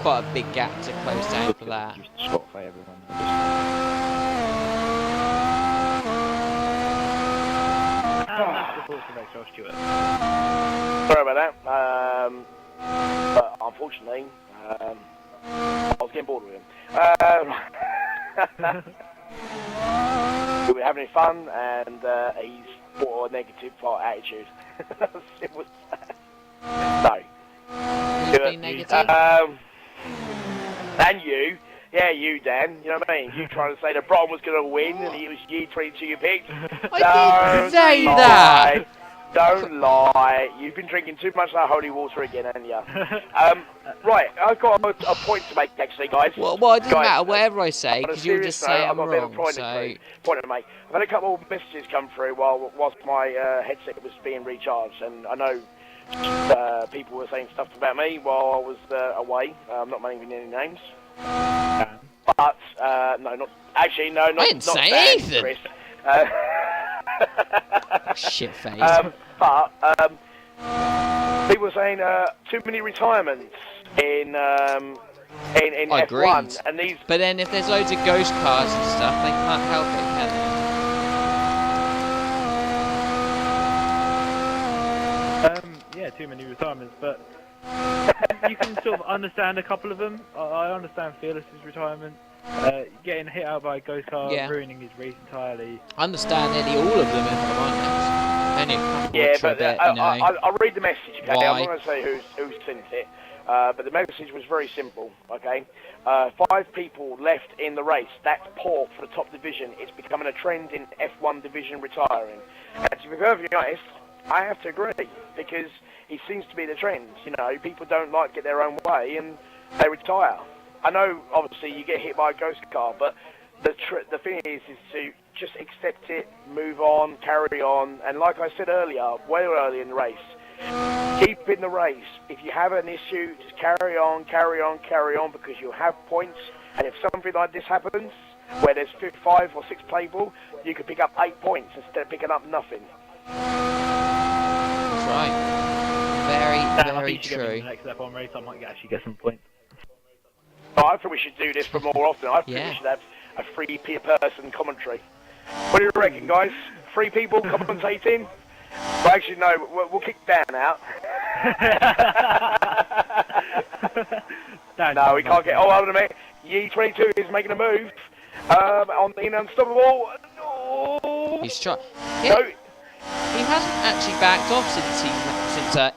Speaker 1: quite a big gap to close down for that.
Speaker 6: Just Spotify everyone.
Speaker 3: And that's the thoughts of XRL Stuart.
Speaker 2: Sorry about that. But unfortunately, I was getting bored with him. We were having fun, and he's brought a negative attitude. It was no.
Speaker 1: Who's been negative?
Speaker 2: And you. Yeah, you, Dan. You know what I mean? You trying to say that Bron was going to win, and it was you 22 you picked.
Speaker 1: I didn't say
Speaker 2: lie.
Speaker 1: that.
Speaker 2: Don't lie. You've been drinking too much of that holy water again, haven't you? Right, I've got a point to make, actually, guys.
Speaker 1: Well, it doesn't
Speaker 2: Guys,
Speaker 1: matter whatever I say,
Speaker 2: on a
Speaker 1: because you'll
Speaker 2: serious
Speaker 1: just say
Speaker 2: note,
Speaker 1: I'm
Speaker 2: I've got a bit of
Speaker 1: wrong.
Speaker 2: a point, point to make. I've had a couple of messages come through whilst my headset was being recharged, and I know people were saying stuff about me while I was away. I'm not naming any names. But, no, not... Actually, no, not...
Speaker 1: I didn't
Speaker 2: not
Speaker 1: say
Speaker 2: Dan,
Speaker 1: anything.
Speaker 2: Chris.
Speaker 1: Shit face.
Speaker 2: But people were saying too many retirements in
Speaker 1: I
Speaker 2: F1,
Speaker 1: agreed.
Speaker 2: and these.
Speaker 1: But then if there's loads of ghost cars and stuff, they can't help it, can they?
Speaker 3: Yeah, too many retirements, but you can sort of understand a couple of them. I understand Fearless's retirement. Getting hit out by a ghost car,
Speaker 1: Yeah.
Speaker 3: ruining his race entirely.
Speaker 1: I understand nearly all of them if I'm honest. Only a couple
Speaker 2: Yeah,
Speaker 1: which are a
Speaker 2: but
Speaker 1: bit, you know.
Speaker 2: I'll read the message, okay?
Speaker 1: Why?
Speaker 2: I'm not going to say who sent it, but the message was very simple, okay? 5 people left in the race. That's poor for the top division. It's becoming a trend in F1 division retiring. And to be perfectly honest, I have to agree, because it seems to be the trend. You know, people don't like to get their own way, and they retire. I know, obviously, you get hit by a ghost car, but the thing is to just accept it, move on, carry on, and like I said earlier, way early in the race, keep in the race. If you have an issue, just carry on, because you'll have points, and if something like this happens, where there's 5 or 6 playable, you could pick up 8 points instead of picking up nothing.
Speaker 1: That's right. Very,
Speaker 3: I
Speaker 1: very
Speaker 3: think you should get me
Speaker 1: true.
Speaker 3: in the next F1 race, I might actually get some points.
Speaker 2: Oh, I think we should do this for more often. I think
Speaker 1: Yeah.
Speaker 2: we should have a 3 person commentary. What do you reckon, guys? 3 people commentating? Well, actually, no, we'll kick Dan out. No, we can't get... Oh, hold on a minute. Ye22 is making a move on the Unstoppable. Oh.
Speaker 1: He's trying.
Speaker 2: No.
Speaker 1: He hasn't actually backed off since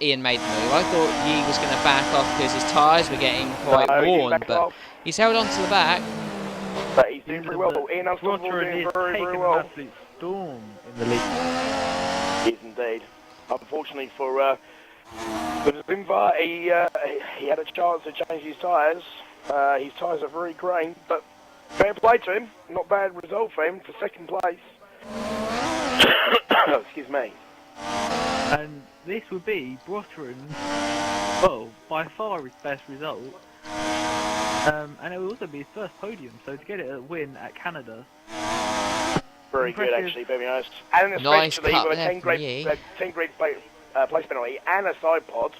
Speaker 1: Ian made the move. I thought Yi was going to back off because his tyres were getting quite
Speaker 2: No, he
Speaker 1: worn,
Speaker 2: backed
Speaker 1: but
Speaker 2: off.
Speaker 1: he's held on to the back.
Speaker 2: But he's doing pretty well. Ian Unstoppable
Speaker 3: Roger
Speaker 2: doing
Speaker 3: is
Speaker 2: very,
Speaker 3: taking
Speaker 2: very
Speaker 3: an
Speaker 2: well.
Speaker 3: absolute storm in the league.
Speaker 2: He isn't indeed. Unfortunately for Zimba, he had a chance to change his tyres. His tyres are very grained, but fair play to him. Not bad result for him for second place. Excuse me.
Speaker 3: And this would be Brotteren's, well, by far his best result. And it would also be his first podium, so to get it a win at Canada.
Speaker 2: Very
Speaker 3: impressive.
Speaker 2: good, actually, to be honest. And
Speaker 1: Nice
Speaker 2: especially
Speaker 1: cut
Speaker 2: with a
Speaker 1: there
Speaker 2: 10
Speaker 1: from Yi.
Speaker 2: grade place penalty and a side pod.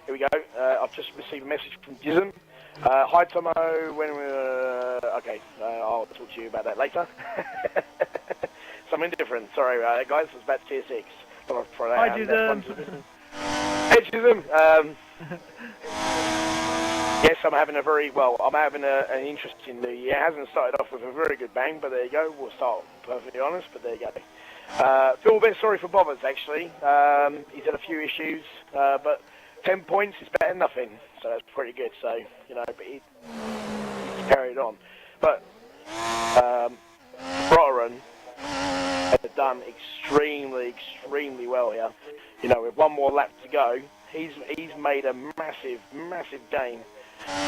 Speaker 2: Here we go. I've just received a message from Jism. Hi, Tomo. Okay, I'll talk to you about that later. Something different. Sorry, guys. It's about tier 6.
Speaker 3: Hi, Jism.
Speaker 2: Hey, Jism. Yes, I'm having an interesting new year. It hasn't started off with a very good bang, but there you go. We'll start perfectly honest, but there you go. Feel a bit sorry for Bobbers, actually. He's had a few issues, but 10 points is better than nothing, so that's pretty good. So, you know, but he's carried on. But Brotteren has done extremely well here. You know, with one more lap to go, he's made a massive gain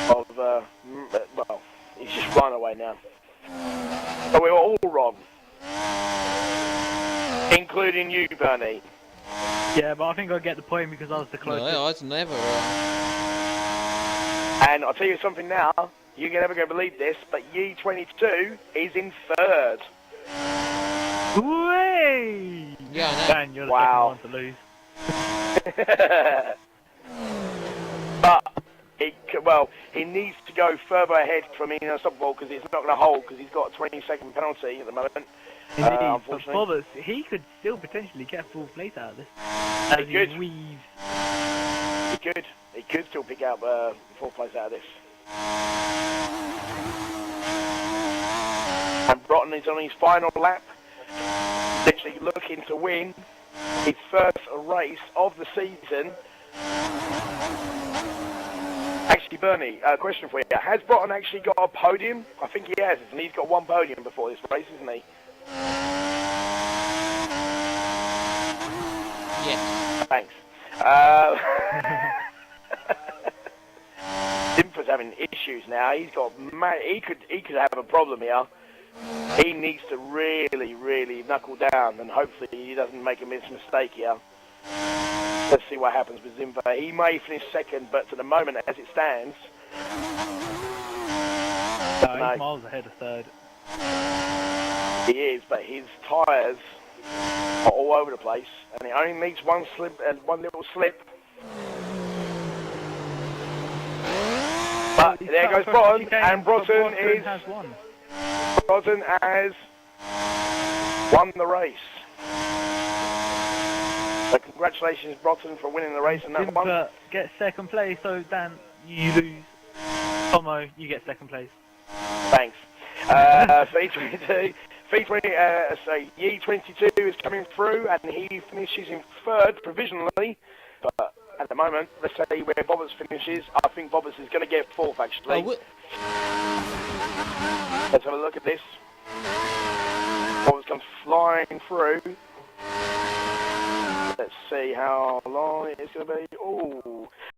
Speaker 2: of, well, he's just run away now. So we were all wrong. Including you, Bernie.
Speaker 3: Yeah, but I think I'll get the point because I was the closest.
Speaker 1: No, I was never.
Speaker 2: And I'll tell you something now. You're never going to believe this, but Yi22 is in third.
Speaker 3: Way!
Speaker 1: Yeah, I know.
Speaker 3: Dan, you're the
Speaker 2: Wow.
Speaker 3: second one to lose.
Speaker 2: But he needs to go further ahead from Ian Unstoppable because it's not going to hold because he's got a 20-second penalty at the moment.
Speaker 3: Indeed, but
Speaker 2: Unfortunately.
Speaker 3: Bobbers, he could still potentially get full place out of this. As
Speaker 2: He could.
Speaker 3: weaves.
Speaker 2: He could still pick out fourth place out of this. And Broughton is on his final lap, literally looking to win his first race of the season. Actually, Bernie, question for you. Has Broughton actually got a podium? I think he has, and he's got one podium before this race, isn't he?
Speaker 1: Yes.
Speaker 2: Thanks. Dimper's having issues now. He could have a problem here. He needs to really knuckle down, and hopefully he doesn't make a mistake here. Let's see what happens with Zimba. He may finish second, but at the moment, as it stands,
Speaker 3: He's miles ahead of third.
Speaker 2: he is. But his tyres are all over the place, and it only needs one little slip. But there goes Broughton, and Broughton
Speaker 3: has won.
Speaker 2: Broughton has won the race. So congratulations, Broughton, for winning the race in that one.
Speaker 3: Dimper gets second place, so Dan, you lose. Tomo, you get second place.
Speaker 2: Thanks. Yi22 is coming through, and he finishes in third provisionally. But at the moment, let's say where Bobbers finishes, I think Bobbers is going to get fourth, actually. Let's have a look at this. Bobbers comes flying through. Let's see how long it's going to be. Ooh,